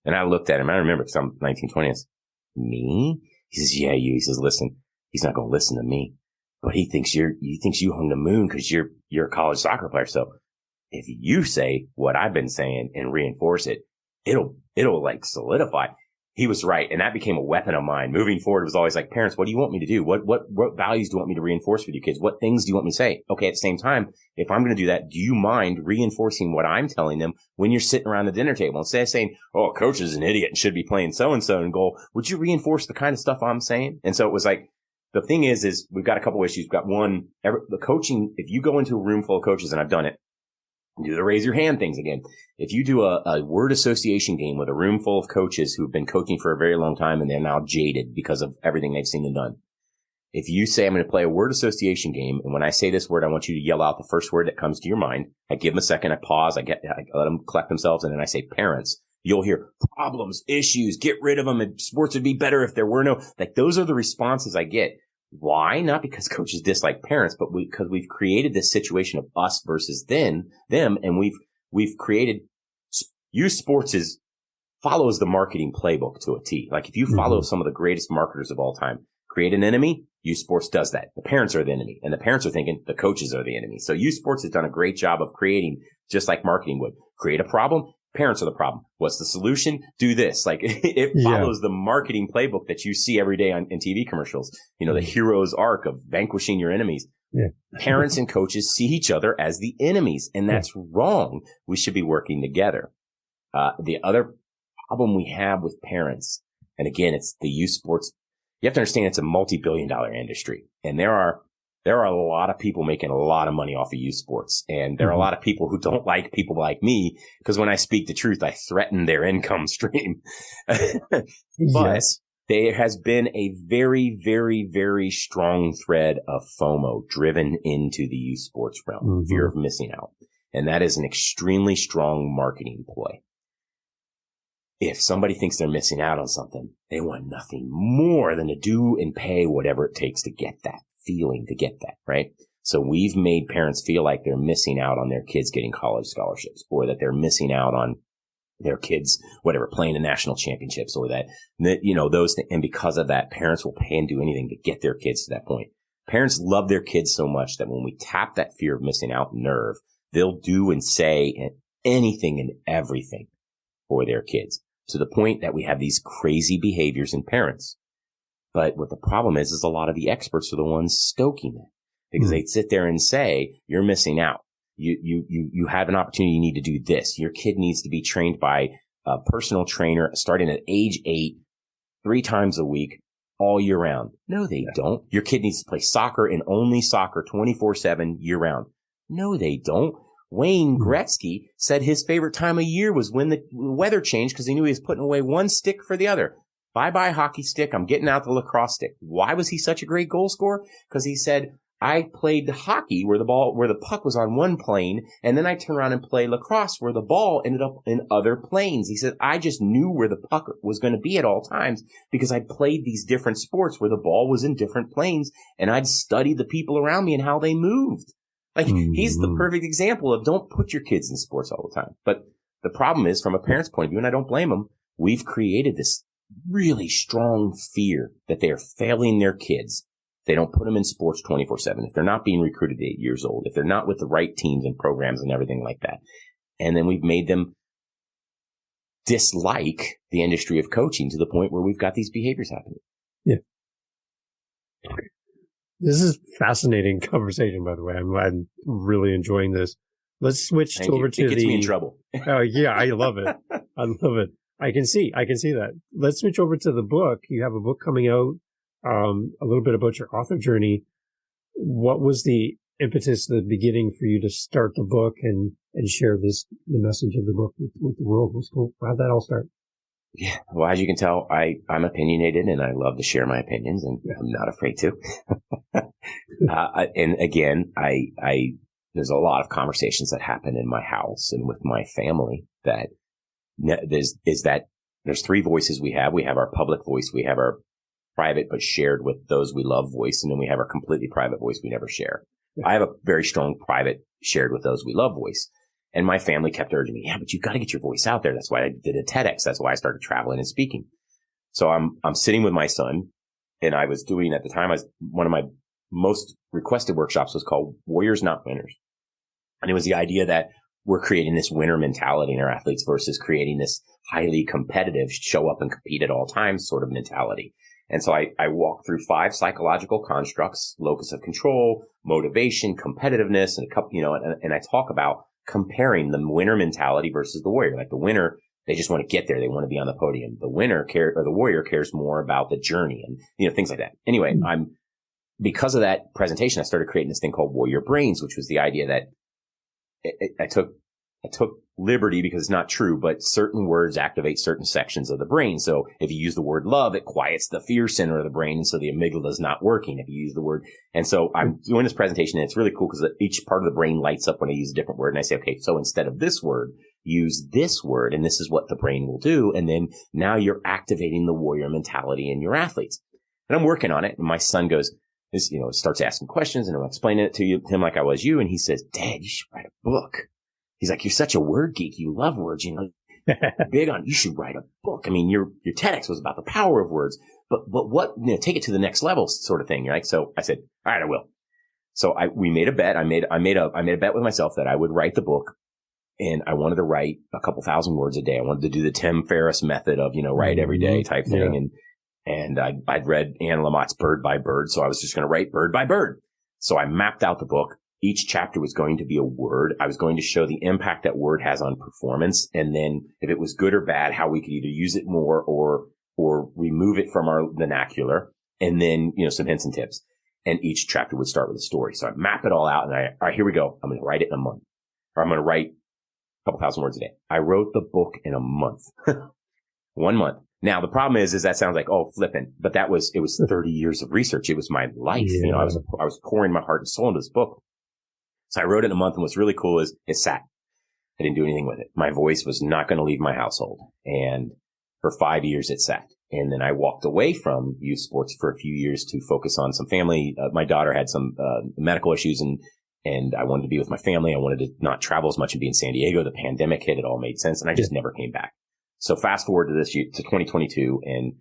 And I looked at him. I remember, because I'm 19, 20. I said, me? He says, yeah, you. He says, listen, he's not going to listen to me, but he thinks you hung the moon because you're a college soccer player. So if you say what I've been saying and reinforce it, it'll like solidify. He was right. And that became a weapon of mine. Moving forward, it was always like, parents, what do you want me to do? What values do you want me to reinforce with you kids? What things do you want me to say? Okay. At the same time, if I'm going to do that, do you mind reinforcing what I'm telling them when you're sitting around the dinner table? Instead of saying, oh, coach is an idiot and should be playing so-and-so and goal, would you reinforce the kind of stuff I'm saying? And so it was like, the thing is we've got a couple issues. We've got one, the coaching, if you go into a room full of coaches, and I've done it, Do the raise your hand things again. If you do a word association game with a room full of coaches who've been coaching for a very long time and they're now jaded because of everything they've seen and done. If you say, I'm going to play a word association game, and when I say this word, I want you to yell out the first word that comes to your mind. I give them a second, I pause, I let them collect themselves, and then I say parents. You'll hear problems, issues, get rid of them, and sports would be better if there were no, like those are the responses I get. Why? Not because coaches dislike parents, but because we've created this situation of us versus them, and we've created youth sports follows the marketing playbook to a T. Like if you follow some of the greatest marketers of all time, create an enemy, youth sports does that. The parents are the enemy, and the parents are thinking the coaches are the enemy. So youth sports has done a great job of creating, just like marketing would, create a problem. Parents are the problem. What's the solution? Do this. Like it follows the marketing playbook that you see every day in TV commercials. You know, the hero's arc of vanquishing your enemies. Yeah. Parents and coaches see each other as the enemies, and that's wrong. We should be working together. The other problem we have with parents, and again, it's the youth sports. You have to understand it's a multi-billion-dollar industry, and there are a lot of people making a lot of money off of youth sports. And there are a lot of people who don't like people like me because when I speak the truth, I threaten their income stream. But there has been a very, very, very strong thread of FOMO driven into the youth sports realm, fear of missing out. And that is an extremely strong marketing ploy. If somebody thinks they're missing out on something, they want nothing more than to do and pay whatever it takes to get that feeling, to get that, right? So we've made parents feel like they're missing out on their kids getting college scholarships, or that they're missing out on their kids, whatever, playing in national championships, or that, you know, those things. And because of that, parents will pay and do anything to get their kids to that point. Parents love their kids so much that when we tap that fear of missing out nerve, they'll do and say anything and everything for their kids, to the point that we have these crazy behaviors in parents. But what the problem is a lot of the experts are the ones stoking it, because they sit there and say, you're missing out. You have an opportunity. You need to do this. Your kid needs to be trained by a personal trainer starting at age 8, 3 times a week, all year round. No, they don't. Your kid needs to play soccer and only soccer 24/7 year round. No, they don't. Wayne Gretzky said his favorite time of year was when the weather changed, because he knew he was putting away one stick for the other. Bye-bye hockey stick. I'm getting out the lacrosse stick. Why was he such a great goal scorer? Because he said, I played hockey where the puck was on one plane, and then I turned around and played lacrosse where the ball ended up in other planes. He said, I just knew where the puck was going to be at all times because I played these different sports where the ball was in different planes, and I'd studied the people around me and how they moved. Like, he's the perfect example of don't put your kids in sports all the time. But the problem is, from a parent's point of view, and I don't blame them, we've created this really strong fear that they are failing their kids. They don't put them in sports 24/7. If they're not being recruited at 8 years old, if they're not with the right teams and programs and everything like that. And then we've made them dislike the industry of coaching to the point where we've got these behaviors happening. Yeah. This is fascinating conversation, by the way. I'm really enjoying this. Let's switch over to it gets me in trouble. Oh yeah, I love it. I love it. I can see that. Let's switch over to the book. You have a book coming out, a little bit about your author journey. What was the impetus, the beginning for you to start the book and share the message of the book with the world? How'd that all start? Yeah. Well, as you can tell, I'm opinionated and I love to share my opinions, and I'm not afraid to. And again, there's a lot of conversations that happen in my house and with my family that there's 3 voices we have. We have our public voice. We have our private but shared with those we love voice. And then we have our completely private voice we never share. Yeah. I have a very strong private shared with those we love voice. And my family kept urging me, yeah, but you've got to get your voice out there. That's why I did a TEDx. That's why I started traveling and speaking. So I'm sitting with my son, and I was doing, at the time, one of my most requested workshops was called Warriors Not Winners. And it was the idea that we're creating this winner mentality in our athletes versus creating this highly competitive, show up and compete at all times sort of mentality. And so I walk through 5 psychological constructs: locus of control, motivation, competitiveness, and and I talk about comparing the winner mentality versus the warrior. Like the winner, they just want to get there. They want to be on the podium. The the warrior cares more about the journey and, things like that. Anyway, because of that presentation, I started creating this thing called Warrior Brains, which was the idea that I took took liberty because it's not true, but certain words activate certain sections of the brain. So if you use the word love, it quiets the fear center of the brain. And so the amygdala is not working if you use the word. And so I'm doing this presentation and it's really cool because each part of the brain lights up when I use a different word. And I say, okay, so instead of this word, use this word. And this is what the brain will do. And then now you're activating the warrior mentality in your athletes. And I'm working on it. And my son goes, starts asking questions and I'm explaining it to him like I was you. And he says, Dad, you should write a book. He's like, you're such a word geek. You love words, big on, you should write a book. I mean, your TEDx was about the power of words, but what, take it to the next level sort of thing. Right? So I said, all right, I will. So we made a bet. I made a bet with myself that I would write the book and I wanted to write a couple thousand words a day. I wanted to do the Tim Ferriss method of, write every day type thing. Yeah. And I'd read Anne Lamott's Bird by Bird. So I was just going to write bird by bird. So I mapped out the book. Each chapter was going to be a word. I was going to show the impact that word has on performance. And then if it was good or bad, how we could either use it more or remove it from our vernacular. And then, some hints and tips. And each chapter would start with a story. So I map it all out and all right, here we go. I'm going to write it in a month, or I'm going to write a couple thousand words a day. I wrote the book in a month, 1 month. Now the problem is that sounds like, flippant, but it was 30 years of research. It was my life. Yeah. I was pouring my heart and soul into this book. So I wrote it in a month, and what's really cool is it sat. I didn't do anything with it. My voice was not going to leave my household. And for 5 years, it sat. And then I walked away from youth sports for a few years to focus on some family. My daughter had some medical issues, and I wanted to be with my family. I wanted to not travel as much and be in San Diego. The pandemic hit. It all made sense, and I just never came back. So fast forward to this year, to 2022, and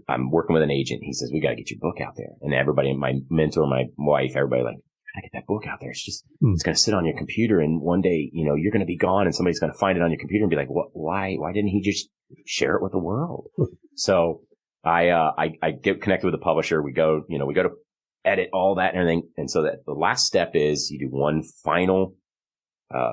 I'm working with an agent. He says, we got to get your book out there. And everybody, my mentor, my wife, everybody like, I get that book out there. It's just, it's going to sit on your computer. And one day, you're going to be gone and somebody's going to find it on your computer and be like, what, why didn't he just share it with the world? So I get connected with the publisher. We go to edit all that and everything. And so that the last step is you do one final,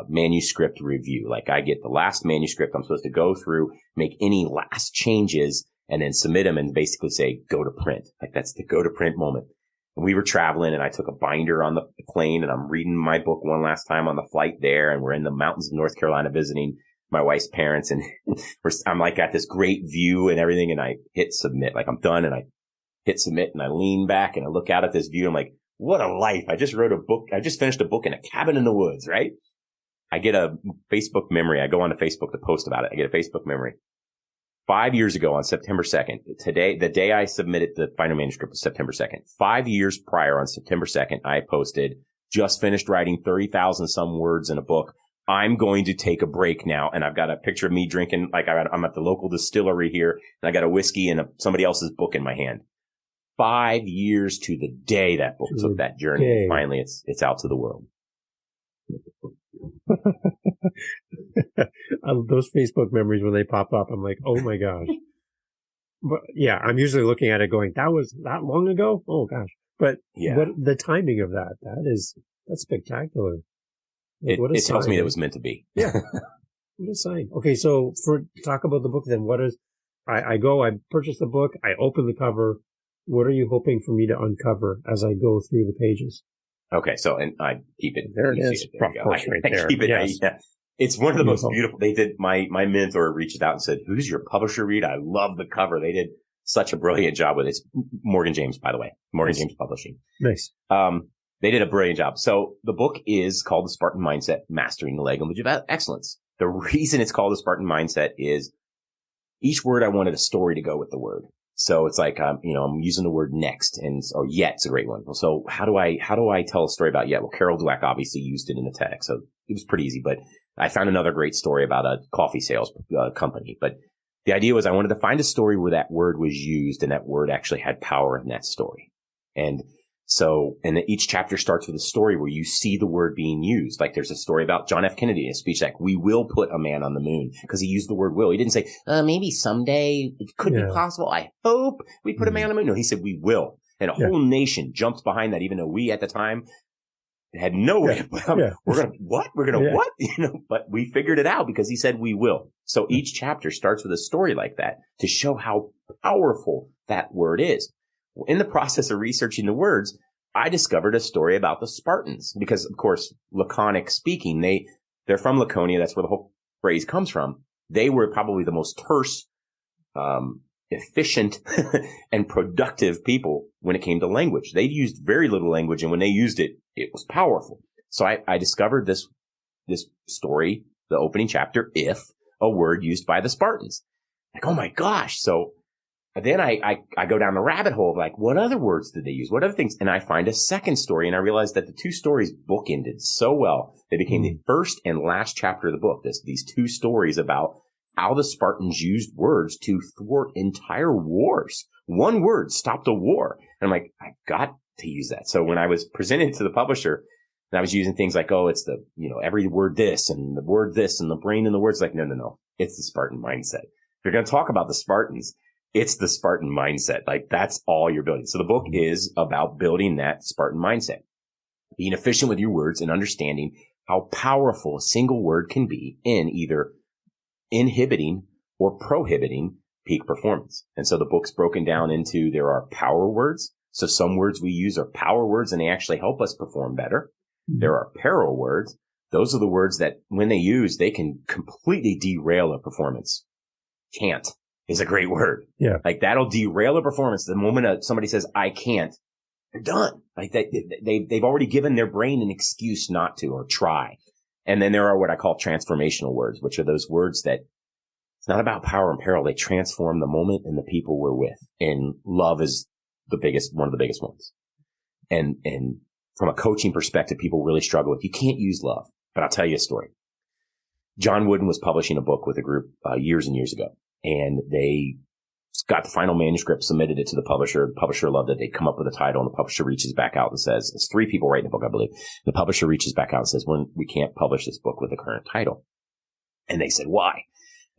manuscript review. Like I get the last manuscript. I'm supposed to go through, make any last changes and then submit them and basically say, go to print. Like that's the go to print moment. We were traveling and I took a binder on the plane and I'm reading my book one last time on the flight there. And we're in the mountains of North Carolina visiting my wife's parents. And I'm like at this great view and everything. And I hit submit, like I'm done. And I hit submit and I lean back and I look out at this view. I'm like, what a life. I just wrote a book. I just finished a book in a cabin in the woods, right? I get a Facebook memory. I go onto Facebook to post about it. I get a Facebook memory. 5 years ago on September 2nd, today, the day I submitted the final manuscript was September 2nd. 5 years prior on September 2nd, I posted, just finished writing 30,000 some words in a book. I'm going to take a break now. And I've got a picture of me drinking, like I'm at the local distillery here and I got a whiskey and somebody else's book in my hand. 5 years to the day that book took that journey. And finally, it's out to the world. Those Facebook memories when they pop up, I'm like, oh my gosh. But yeah, I'm usually looking at it going, that was that long ago? Oh gosh. But what the timing of that's spectacular. Like, it tells me that it was meant to be. Yeah. What a sign. Okay. So talk about the book then, I purchase the book, I open the cover. What are you hoping for me to uncover as I go through the pages? Okay, so, and I keep it. There it is. Of course, right there. Keep it. Yes. It's one of the most beautiful. They did, my mentor reached out and said, who's your publisher, Reed? I love the cover. They did such a brilliant job with it. It's Morgan James, by the way. Morgan James Publishing. Nice. They did a brilliant job. So the book is called The Spartan Mindset, Mastering the Language of Excellence. The reason it's called The Spartan Mindset is each word I wanted a story to go with the word. So it's like, I'm using the word next or yet's a great one. So how do I tell a story about yet? Well, Carol Dweck obviously used it in the TEDx. So it was pretty easy, but I found another great story about a coffee sales company. But the idea was I wanted to find a story where that word was used and that word actually had power in that story. And each chapter starts with a story where you see the word being used. Like there's a story about John F. Kennedy in a speech like, we will put a man on the moon, because he used the word will. He didn't say, maybe someday it could be possible. I hope we put a man on the moon. No, he said we will. And a whole nation jumped behind that, even though we at the time had no way. We're going to what? We're going to what? But we figured it out because he said we will. So each chapter starts with a story like that to show how powerful that word is. In the process of researching the words, I discovered a story about the Spartans because, of course, laconic speaking, They're from Laconia. That's where the whole phrase comes from. They were probably the most terse, efficient and productive people when it came to language. They used very little language, and when they used it, it was powerful. So I discovered this story, the opening chapter, if a word used by the Spartans. Like, oh my gosh. So then I go down the rabbit hole of like, what other words did they use? What other things? And I find a second story, and I realized that the two stories bookended so well. They became the first and last chapter of the book. These two stories about how the Spartans used words to thwart entire wars. One word stopped a war. And I'm like, I've got to use that. So when I was presented to the publisher, and I was using things like, oh, it's the, every word this and the word this and the brain and the words, like, no. It's the Spartan mindset. If you're going to talk about the Spartans, it's the Spartan mindset. Like, that's all you're building. So the book is about building that Spartan mindset, being efficient with your words and understanding how powerful a single word can be in either inhibiting or prohibiting peak performance. And so the book's broken down into, there are power words. So some words we use are power words, and they actually help us perform better. There are peril words. Those are the words that when they use, they can completely derail a performance. Can't is a great word. Yeah. Like, that'll derail a performance. The moment somebody says, I can't, they're done. Like, they've already given their brain an excuse not to or try. And then there are what I call transformational words, which are those words that it's not about power and peril. They transform the moment and the people we're with. And love is one of the biggest ones. And from a coaching perspective, people really struggle with, you can't use love. But I'll tell you a story. John Wooden was publishing a book with a group years and years ago, and they got the final manuscript, submitted it to the publisher. The publisher loved it. They come up with a title, and the publisher reaches back out and says, it's 3 people writing the book, I believe. The publisher reaches back out and says, well, we can't publish this book with the current title. And they said, why?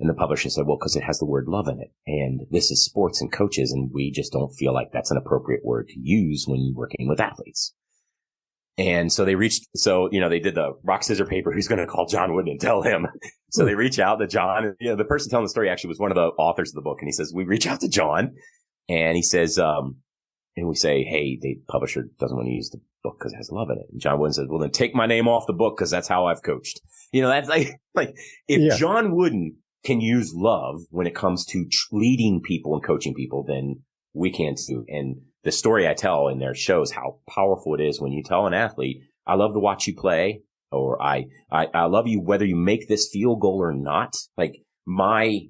And the publisher said, well, because it has the word love in it. And this is sports and coaches, and we just don't feel like that's an appropriate word to use when you're working with athletes. And so they did the rock, scissors, paper. Who's going to call John Wooden and tell him? So they reach out to John. And, the person telling the story actually was one of the authors of the book. And he says, we reach out to John, and he says, and we say, hey, the publisher doesn't want to use the book because it has love in it. And John Wooden says, well, then take my name off the book because that's how I've coached. That's like if John Wooden can use love when it comes to leading people and coaching people, then we can too. And the story I tell in there shows how powerful it is when you tell an athlete, I love to watch you play, or I love you whether you make this field goal or not. Like, my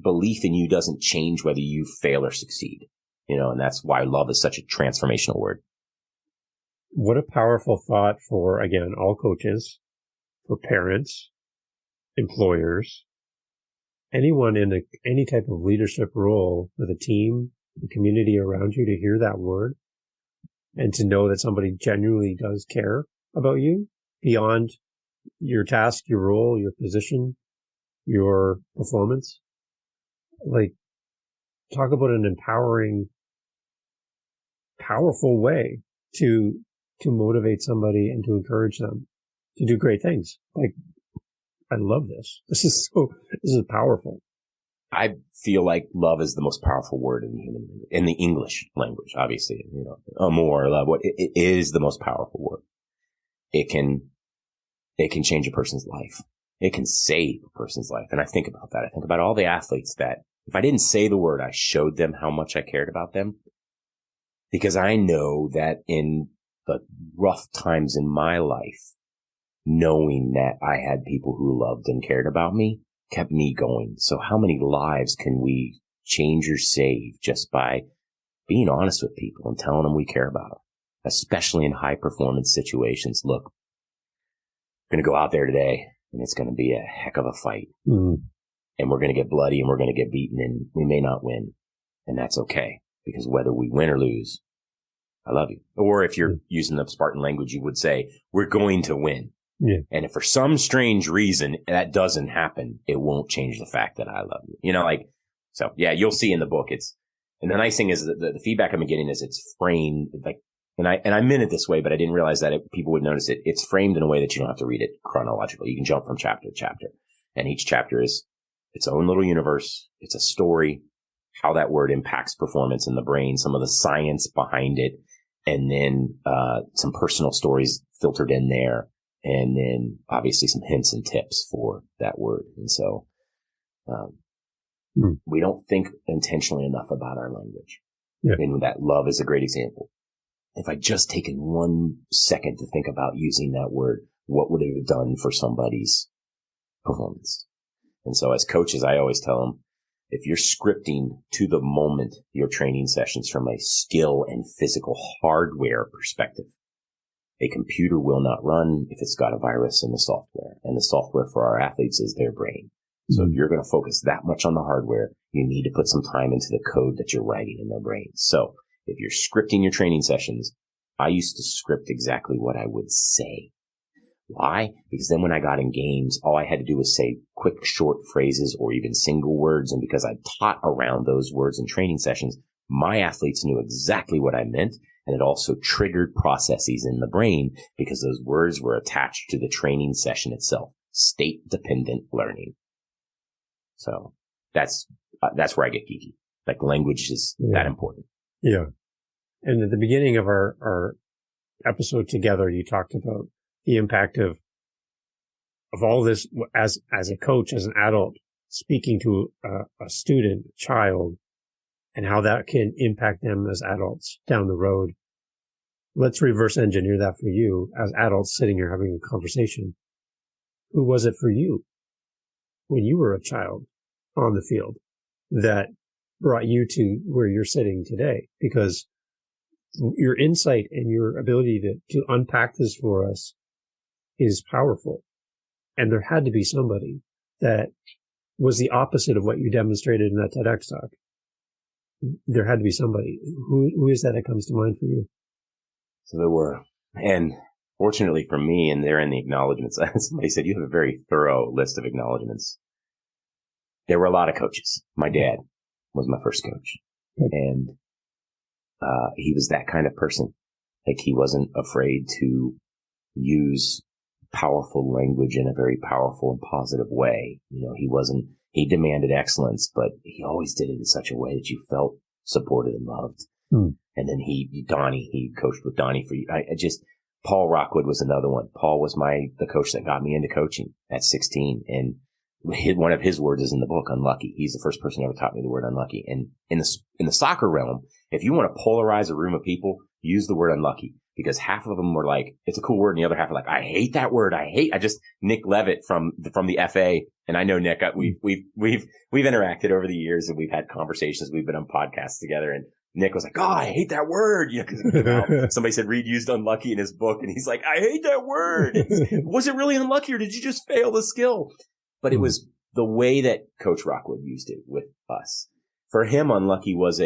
belief in you doesn't change whether you fail or succeed. And that's why love is such a transformational word. What a powerful thought for, again, all coaches, for parents, employers, anyone in any type of leadership role with a team, the community around you, to hear that word and to know that somebody genuinely does care about you beyond your task, your role, your position, your performance. Like, talk about an empowering, powerful way to motivate somebody and to encourage them to do great things. Like, I love this. This is powerful. I feel like love is the most powerful word in the English language, obviously, more love. It is the most powerful word. It can change a person's life. It can save a person's life. And I think about that. I think about all the athletes that if I didn't say the word, I showed them how much I cared about them, because I know that in the rough times in my life, knowing that I had people who loved and cared about me kept me going. So how many lives can we change or save just by being honest with people and telling them we care about them, especially in high performance situations? Look, we're going to go out there today and it's going to be a heck of a fight. Mm. And we're going to get bloody and we're going to get beaten and we may not win. And that's okay, because whether we win or lose, I love you. Or if you're using the Spartan language, you would say, we're going to win. Yeah. And if for some strange reason that doesn't happen, it won't change the fact that I love you. So yeah, you'll see in the book. And the nice thing is that the feedback I've been getting is it's framed like, and I meant it this way, but I didn't realize that people would notice it. It's framed in a way that you don't have to read it chronologically. You can jump from chapter to chapter, and each chapter is its own little universe. It's a story, how that word impacts performance in the brain, some of the science behind it, and then some personal stories filtered in there. and then obviously some hints and tips for that word. And so, we don't think intentionally enough about our language. Yeah. And that love is a great example. If I just taken 1 second to think about using that word, what would it have done for somebody's performance? And so as coaches, I always tell them, if you're scripting to the moment your training sessions from a skill and physical hardware perspective, a computer will not run if it's got a virus in the software. And the software for our athletes is their brain. So if you're going to focus that much on the hardware, you need to put some time into the code that you're writing in their brain. So if you're scripting your training sessions, I used to script exactly what I would say. Why? Because then when I got in games, all I had to do was say quick, short phrases or even single words. And because I taught around those words in training sessions, my athletes knew exactly what I meant. And it also triggered processes in the brain because those words were attached to the training session itself. State-dependent learning. So that's where I get geeky. Like language is that important. Yeah. And at the beginning of our episode together, you talked about the impact of all this as a coach, as an adult, speaking to a student, a child, and how that can impact them as adults down the road. Let's reverse engineer that for you as adults sitting here having a conversation. Who was it for you when you were a child on the field that brought you to where you're sitting today? Because your insight and your ability to unpack this for us is powerful. And there had to be somebody that was the opposite of what you demonstrated in that TEDx talk. There had to be somebody. Who is that comes to mind for you? So there were. And fortunately for me, and they're in the acknowledgments, somebody said, you have a very thorough list of acknowledgments. There were a lot of coaches. My dad was my first coach. And he was that kind of person. Like he wasn't afraid to use powerful language in a very powerful and positive way. You know, he demanded excellence, but he always did it in such a way that you felt supported and loved. And then he coached with Donnie Paul Rockwood was another one. Paul was the coach that got me into coaching at 16. And one of his words is in the book, unlucky. He's the first person who ever taught me the word unlucky. And in the soccer realm, if you want to polarize a room of people, use the word unlucky, because half of them were like, it's a cool word. And the other half are like, I hate that word. Nick Levitt from the FA. And I know Nick, we've interacted over the years and we've had conversations. We've been on podcasts together, and Nick was like, oh, I hate that word. You know, cause somebody said Reed used unlucky in his book, and he's like, I hate that word. Was it really unlucky, or did you just fail the skill? But it was the way that Coach Rockwood used it with us. For him, unlucky was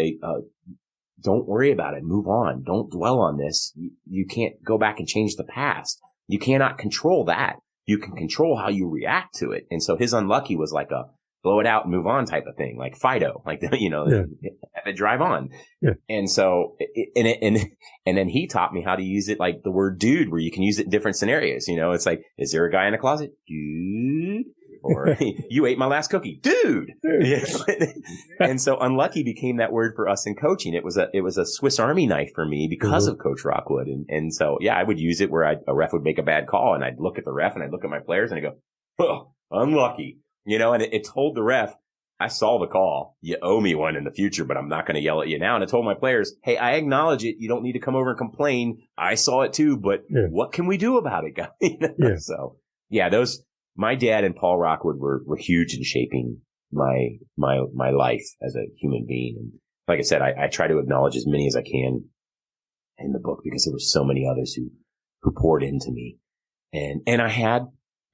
don't worry about it. Move on. Don't dwell on this. You can't go back and change the past. You cannot control that. You can control how you react to it. And so his unlucky was like a blow it out and move on type of thing, like Fido, drive on. Yeah. And so, and then he taught me how to use it, like the word dude, where you can use it in different scenarios. You know, it's like, is there a guy in the closet? Dude. Or you ate my last cookie, dude. And so unlucky became that word for us in coaching. It was a Swiss Army knife for me because of Coach Rockwood. And so, yeah, I would use it where a ref would make a bad call, and I'd look at the ref and I'd look at my players and I'd go, oh, unlucky, you know, and it told the ref, I saw the call. You owe me one in the future, but I'm not going to yell at you now. And I told my players, hey, I acknowledge it. You don't need to come over and complain. I saw it too, but what can we do about it, guys? So, yeah, my dad and Paul Rockwood were huge in shaping my life as a human being. And like I said, I try to acknowledge as many as I can in the book, because there were so many others who poured into me. And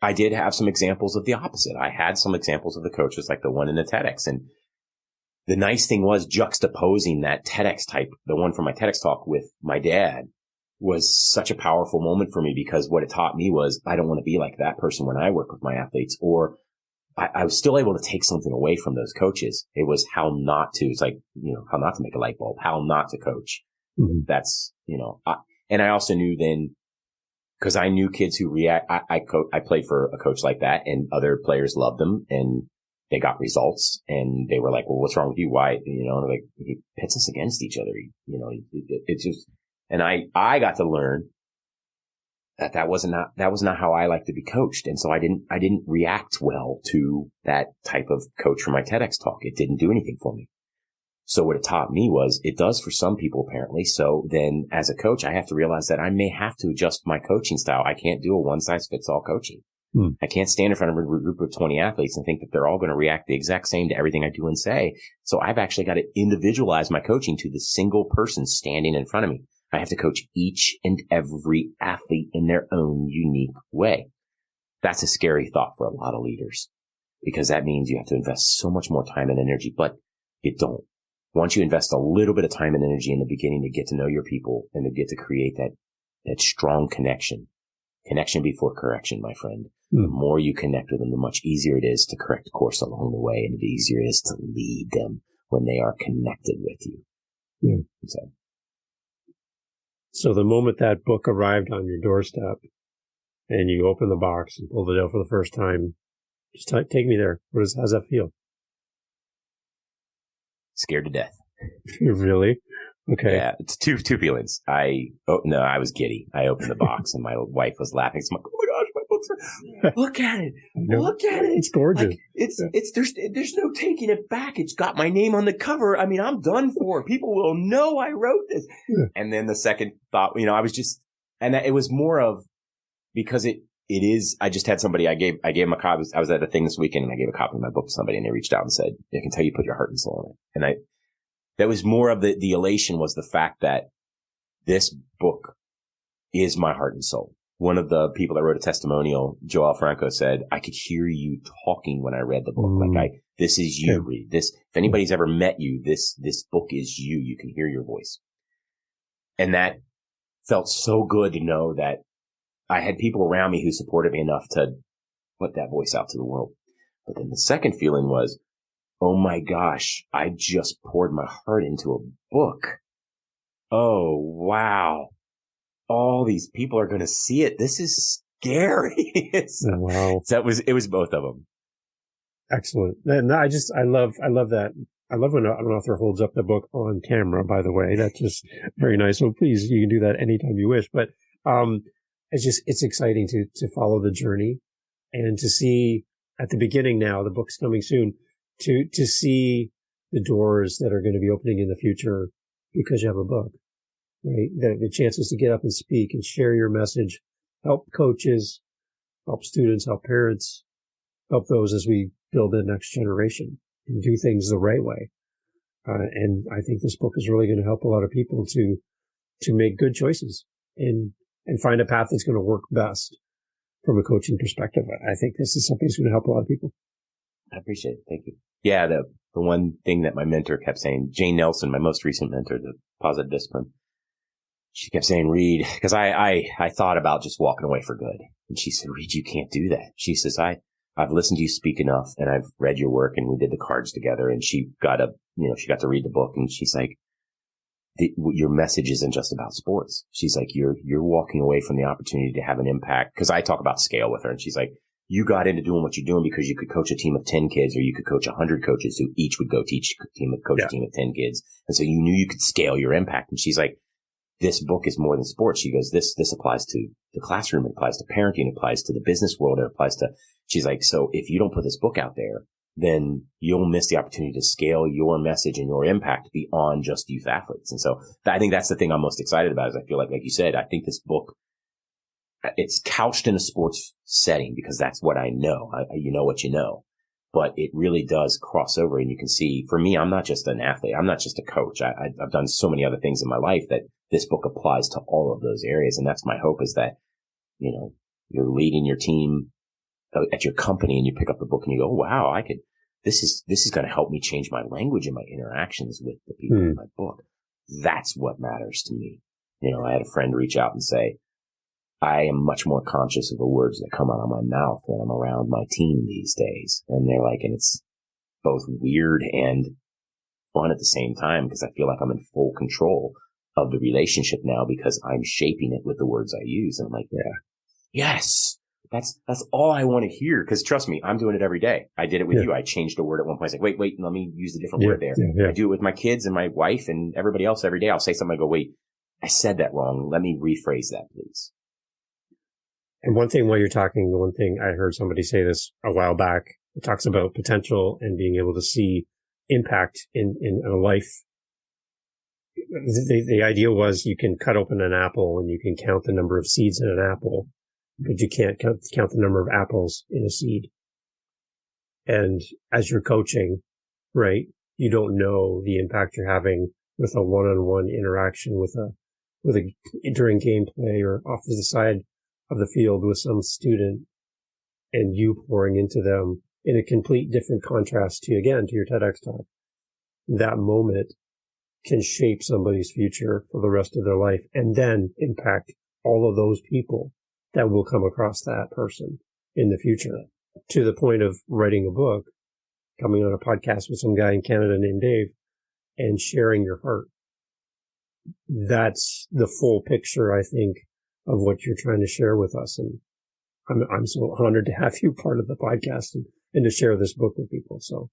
I did have some examples of the opposite. I had some examples of the coaches, like the one in the TEDx. And the nice thing was juxtaposing that TEDx type, the one from my TEDx talk, with my dad, was such a powerful moment for me, because what it taught me was I don't want to be like that person when I work with my athletes. Or I was still able to take something away from those coaches. It was how not to. It's like, you know, how not to make a light bulb, how not to coach. Mm-hmm. That's, you know, and I also knew then, because I knew kids who react. I played for a coach like that, and other players loved them, and they got results, and they were like, well, what's wrong with you? Why? You know, like, he pits us against each other. You know, it's just, and I got to learn that was not how I like to be coached. And so I didn't react well to that type of coach for my TEDx talk. It didn't do anything for me. So what it taught me was it does for some people apparently. So then as a coach, I have to realize that I may have to adjust my coaching style. I can't do a one size fits all coaching. I can't stand in front of a group of 20 athletes and think that they're all going to react the exact same to everything I do and say. So I've actually got to individualize my coaching to the single person standing in front of me. I have to coach each and every athlete in their own unique way. That's a scary thought for a lot of leaders because that means you have to invest so much more time and energy, but you don't. Once you invest a little bit of time and energy in the beginning to get to know your people and to get to create that strong connection before correction, my friend, the more you connect with them, the much easier it is to correct the course along the way and the easier it is to lead them when they are connected with you. Yeah. So the moment that book arrived on your doorstep and you opened the box and pulled it out for the first time, just take me there. How's that feel? Scared to death. Really? Okay. Yeah, it's two feelings. I was giddy. I opened the box and my wife was laughing. So I'm like, oh my gosh, my books are, look at it. Look at it. It's gorgeous. Like, there's no taking it back. It's got my name on the cover. I mean, I'm done for. People will know I wrote this. Yeah. And then the second thought, I was just, and it was more of, because it is, I just had somebody, I gave him a copy. I was at a thing this weekend and I gave a copy of my book to somebody and they reached out and said, I can tell you put your heart and soul in it. And that was more of the elation was the fact that this book is my heart and soul. One of the people that wrote a testimonial, Joel Franco, said, I could hear you talking when I read the book. This is you, Reed. If anybody's ever met you, this book is you. You can hear your voice. And that felt so good to know that I had people around me who supported me enough to put that voice out to the world. But then the second feeling was, oh my gosh, I just poured my heart into a book. Oh, wow. All these people are going to see it. This is scary. Wow. So it was both of them. Excellent. And I love that. I love when an author holds up the book on camera, by the way. That's just very nice. So please, you can do that anytime you wish. But, it's exciting to follow the journey and to see at the beginning now, the book's coming soon, to see the doors that are going to be opening in the future because you have a book, right? The chances to get up and speak and share your message, help coaches, help students, help parents, help those as we build the next generation and do things the right way. And I think this book is really going to help a lot of people to make good choices and find a path that's going to work best from a coaching perspective. I think this is something that's going to help a lot of people. I appreciate it. Thank you. Yeah, the one thing that my mentor kept saying, Jane Nelson, my most recent mentor, the positive discipline, she kept saying, Reed, because I thought about just walking away for good. And she said, Reed, you can't do that. She says, I've listened to you speak enough and I've read your work and we did the cards together and she got to read the book and she's like, your message isn't just about sports. She's like, you're walking away from the opportunity to have an impact. Cause I talk about scale with her and she's like, you got into doing what you're doing because you could coach a team of 10 kids or you could coach 100 coaches who each would go teach a team of 10 kids. And so you knew you could scale your impact. And she's like, this book is more than sports. She goes, this applies to the classroom. It applies to parenting. It applies to the business world. It applies to, she's like, so if you don't put this book out there, then you'll miss the opportunity to scale your message and your impact beyond just youth athletes. And so I think that's the thing I'm most excited about is I feel like you said, I think this book, it's couched in a sports setting because that's what I know. You know what you know, but it really does cross over. And you can see for me, I'm not just an athlete. I'm not just a coach. I've done so many other things in my life that this book applies to all of those areas. And that's my hope is that, you're leading your team at your company and you pick up the book and you go, oh, wow, this is going to help me change my language and my interactions with the people in my book. That's what matters to me. I had a friend reach out and say, I am much more conscious of the words that come out of my mouth when I'm around my team these days. And they're like, and it's both weird and fun at the same time because I feel like I'm in full control of the relationship now because I'm shaping it with the words I use. And I'm like, yeah, yes. That's all I want to hear. Cause trust me, I'm doing it every day. I did it with you. I changed a word at one point. I was like, wait, let me use a different word there. I do it with my kids and my wife and everybody else every day. I'll say something. I go, wait, I said that wrong. Let me rephrase that, please. And one thing while you're talking, the one thing I heard somebody say this a while back, it talks about potential and being able to see impact in a life. The idea was you can cut open an apple and you can count the number of seeds in an apple, but you can't count the number of apples in a seed. And as you're coaching, right, you don't know the impact you're having with a one-on-one interaction with a during gameplay or off to the side of the field with some student, and you pouring into them in a complete different contrast to your TEDx talk. That moment can shape somebody's future for the rest of their life and then impact all of those people that will come across that person in the future, to the point of writing a book, coming on a podcast with some guy in Canada named Dave, and sharing your heart. That's the full picture, I think, of what you're trying to share with us. And I'm so honored to have you part of the podcast and to share this book with people. So,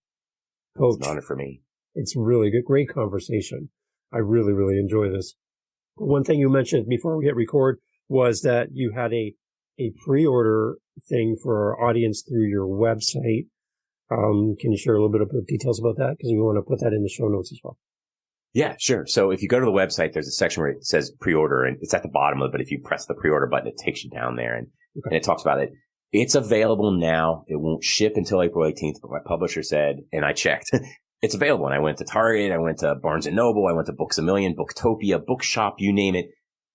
Coach, it's an honor for me. It's really good, great conversation. I really, really enjoy this. One thing you mentioned before we hit record was that you had a pre-order thing for our audience through your website. Can you share a little bit of details about that? Because we want to put that in the show notes as well. Yeah, sure. So if you go to the website, there's a section where it says pre-order, and it's at the bottom of it. But if you press the pre-order button, it takes you down there, and it talks about it. It's available now. It won't ship until April 18th, but my publisher said, and I checked, it's available. And I went to Target, I went to Barnes & Noble, I went to Books A Million, Booktopia, Bookshop, you name it.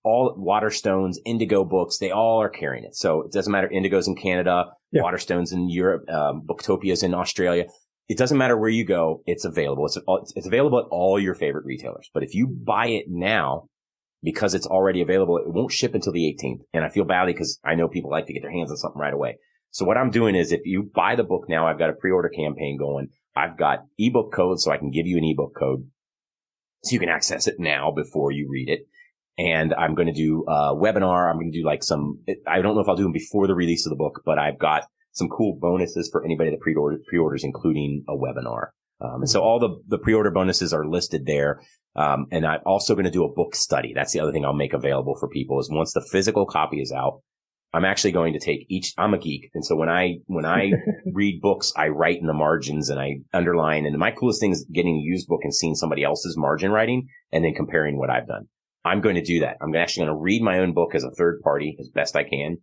All Waterstones, Indigo Books, they all are carrying it. So it doesn't matter. Indigo's in Canada, Waterstones in Europe, Booktopia's in Australia. It doesn't matter where you go. It's available. It's available at all your favorite retailers. But if you buy it now, because it's already available, it won't ship until the 18th. And I feel badly because I know people like to get their hands on something right away. So what I'm doing is, if you buy the book now, I've got a pre-order campaign going. I've got ebook codes, so I can give you an ebook code so you can access it now before you read it. And I'm going to do a webinar. I'm going to do I don't know if I'll do them before the release of the book, but I've got some cool bonuses for anybody that pre-orders, including a webinar. And so all the pre-order bonuses are listed there. And I'm also going to do a book study. That's the other thing I'll make available for people, is once the physical copy is out, I'm actually going to take I'm a geek. And so when I read books, I write in the margins and I underline. And my coolest thing is getting a used book and seeing somebody else's margin writing and then comparing what I've done. I'm going to do that. I'm actually going to read my own book as a third party as best I can.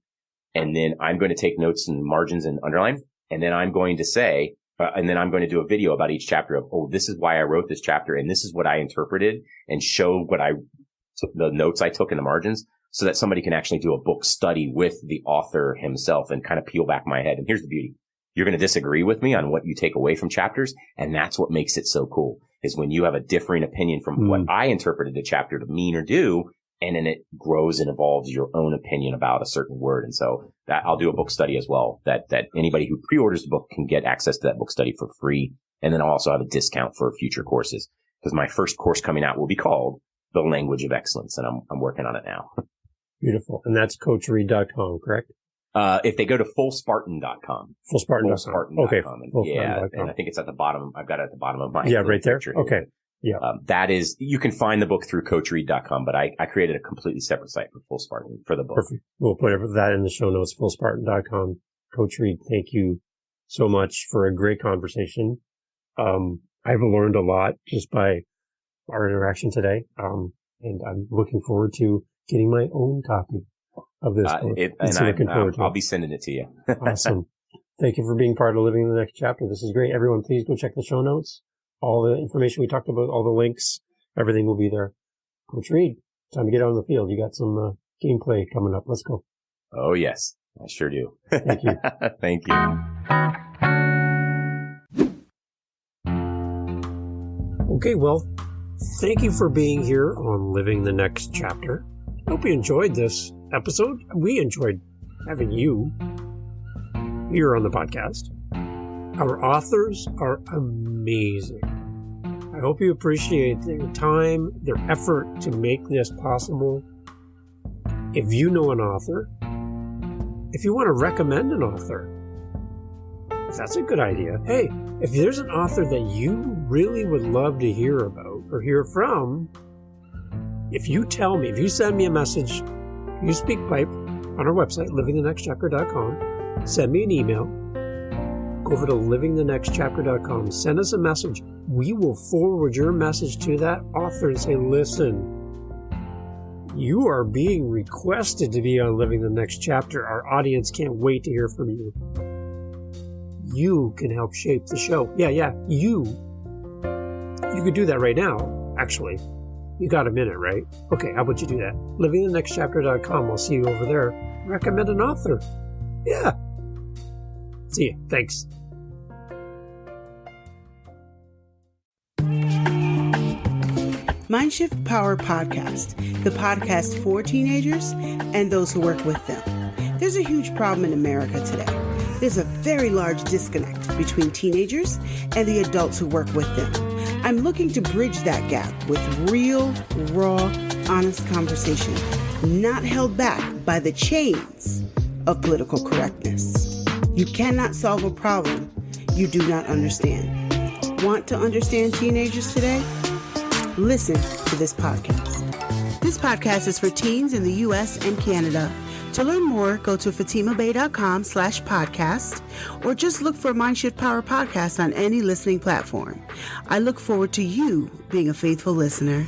And then I'm going to take notes and margins and underline. And then I'm going to say, and then I'm going to do a video about each chapter of, this is why I wrote this chapter. And this is what I interpreted, and show the notes I took in the margins, so that somebody can actually do a book study with the author himself and kind of peel back my head. And here's the beauty. You're going to disagree with me on what you take away from chapters. And that's what makes it so cool, is when you have a differing opinion from what I interpreted the chapter to mean or do. And then it grows and evolves your own opinion about a certain word. And so that I'll do a book study as well, that anybody who pre-orders the book can get access to that book study for free. And then I'll also have a discount for future courses, because my first course coming out will be called The Language of Excellence. And I'm working on it now. Beautiful. And that's coachreed.com, correct? If they go to fullspartan.com. Fullspartan.com. Okay. Yeah. And I think it's at the bottom. I've got it at the bottom of my. Yeah, right there. Okay. Yeah. That is, you can find the book through coachreed.com, but I created a completely separite site for Full Spartan for the book. Perfect. We'll put that in the show notes, fullspartan.com. Coach Reed, thank you so much for a great conversation. I've learned a lot just by our interaction today. And I'm looking forward to getting my own copy of this book. I'll be sending it to you. Awesome. Thank you for being part of Living the Next Chapter. This is great. Everyone, please go check the show notes. All the information we talked about, all the links, everything will be there. Coach Reed, time to get out on the field. You got some gameplay coming up. Let's go. Oh, yes. I sure do. Thank you. Thank you. Okay, well, thank you for being here on Living the Next Chapter. I hope you enjoyed this episode. We enjoyed having you here on the podcast. Our authors are amazing. I hope you appreciate their time, their effort to make this possible. If you know an author, if you want to recommend an author, that's a good idea. Hey, if there's an author that you really would love to hear about or hear from, if you tell me, if you send me a message, you speak pipe, on our website, livingthenextchapter.com. Send me an email. Go over to livingthenextchapter.com. Send us a message. We will forward your message to that author and say, listen, you are being requested to be on Living the Next Chapter. Our audience can't wait to hear from you. You can help shape the show. Yeah, you. You could do that right now, actually. You got a minute, right? Okay, how about you do that? livingthenextchapter.com. I'll see you over there. Recommend an author. Yeah. See you. Thanks. Mindshift Power Podcast, the podcast for teenagers and those who work with them. There's a huge problem in America today. There's a very large disconnect between teenagers and the adults who work with them. I'm looking to bridge that gap with real, raw, honest conversation, not held back by the chains of political correctness. You cannot solve a problem you do not understand. Want to understand teenagers today? Listen to this podcast. This podcast is for teens in the U.S. and Canada. To learn more, go to fatimabay.com/podcast or just look for Mindshift Power Podcast on any listening platform. I look forward to you being a faithful listener.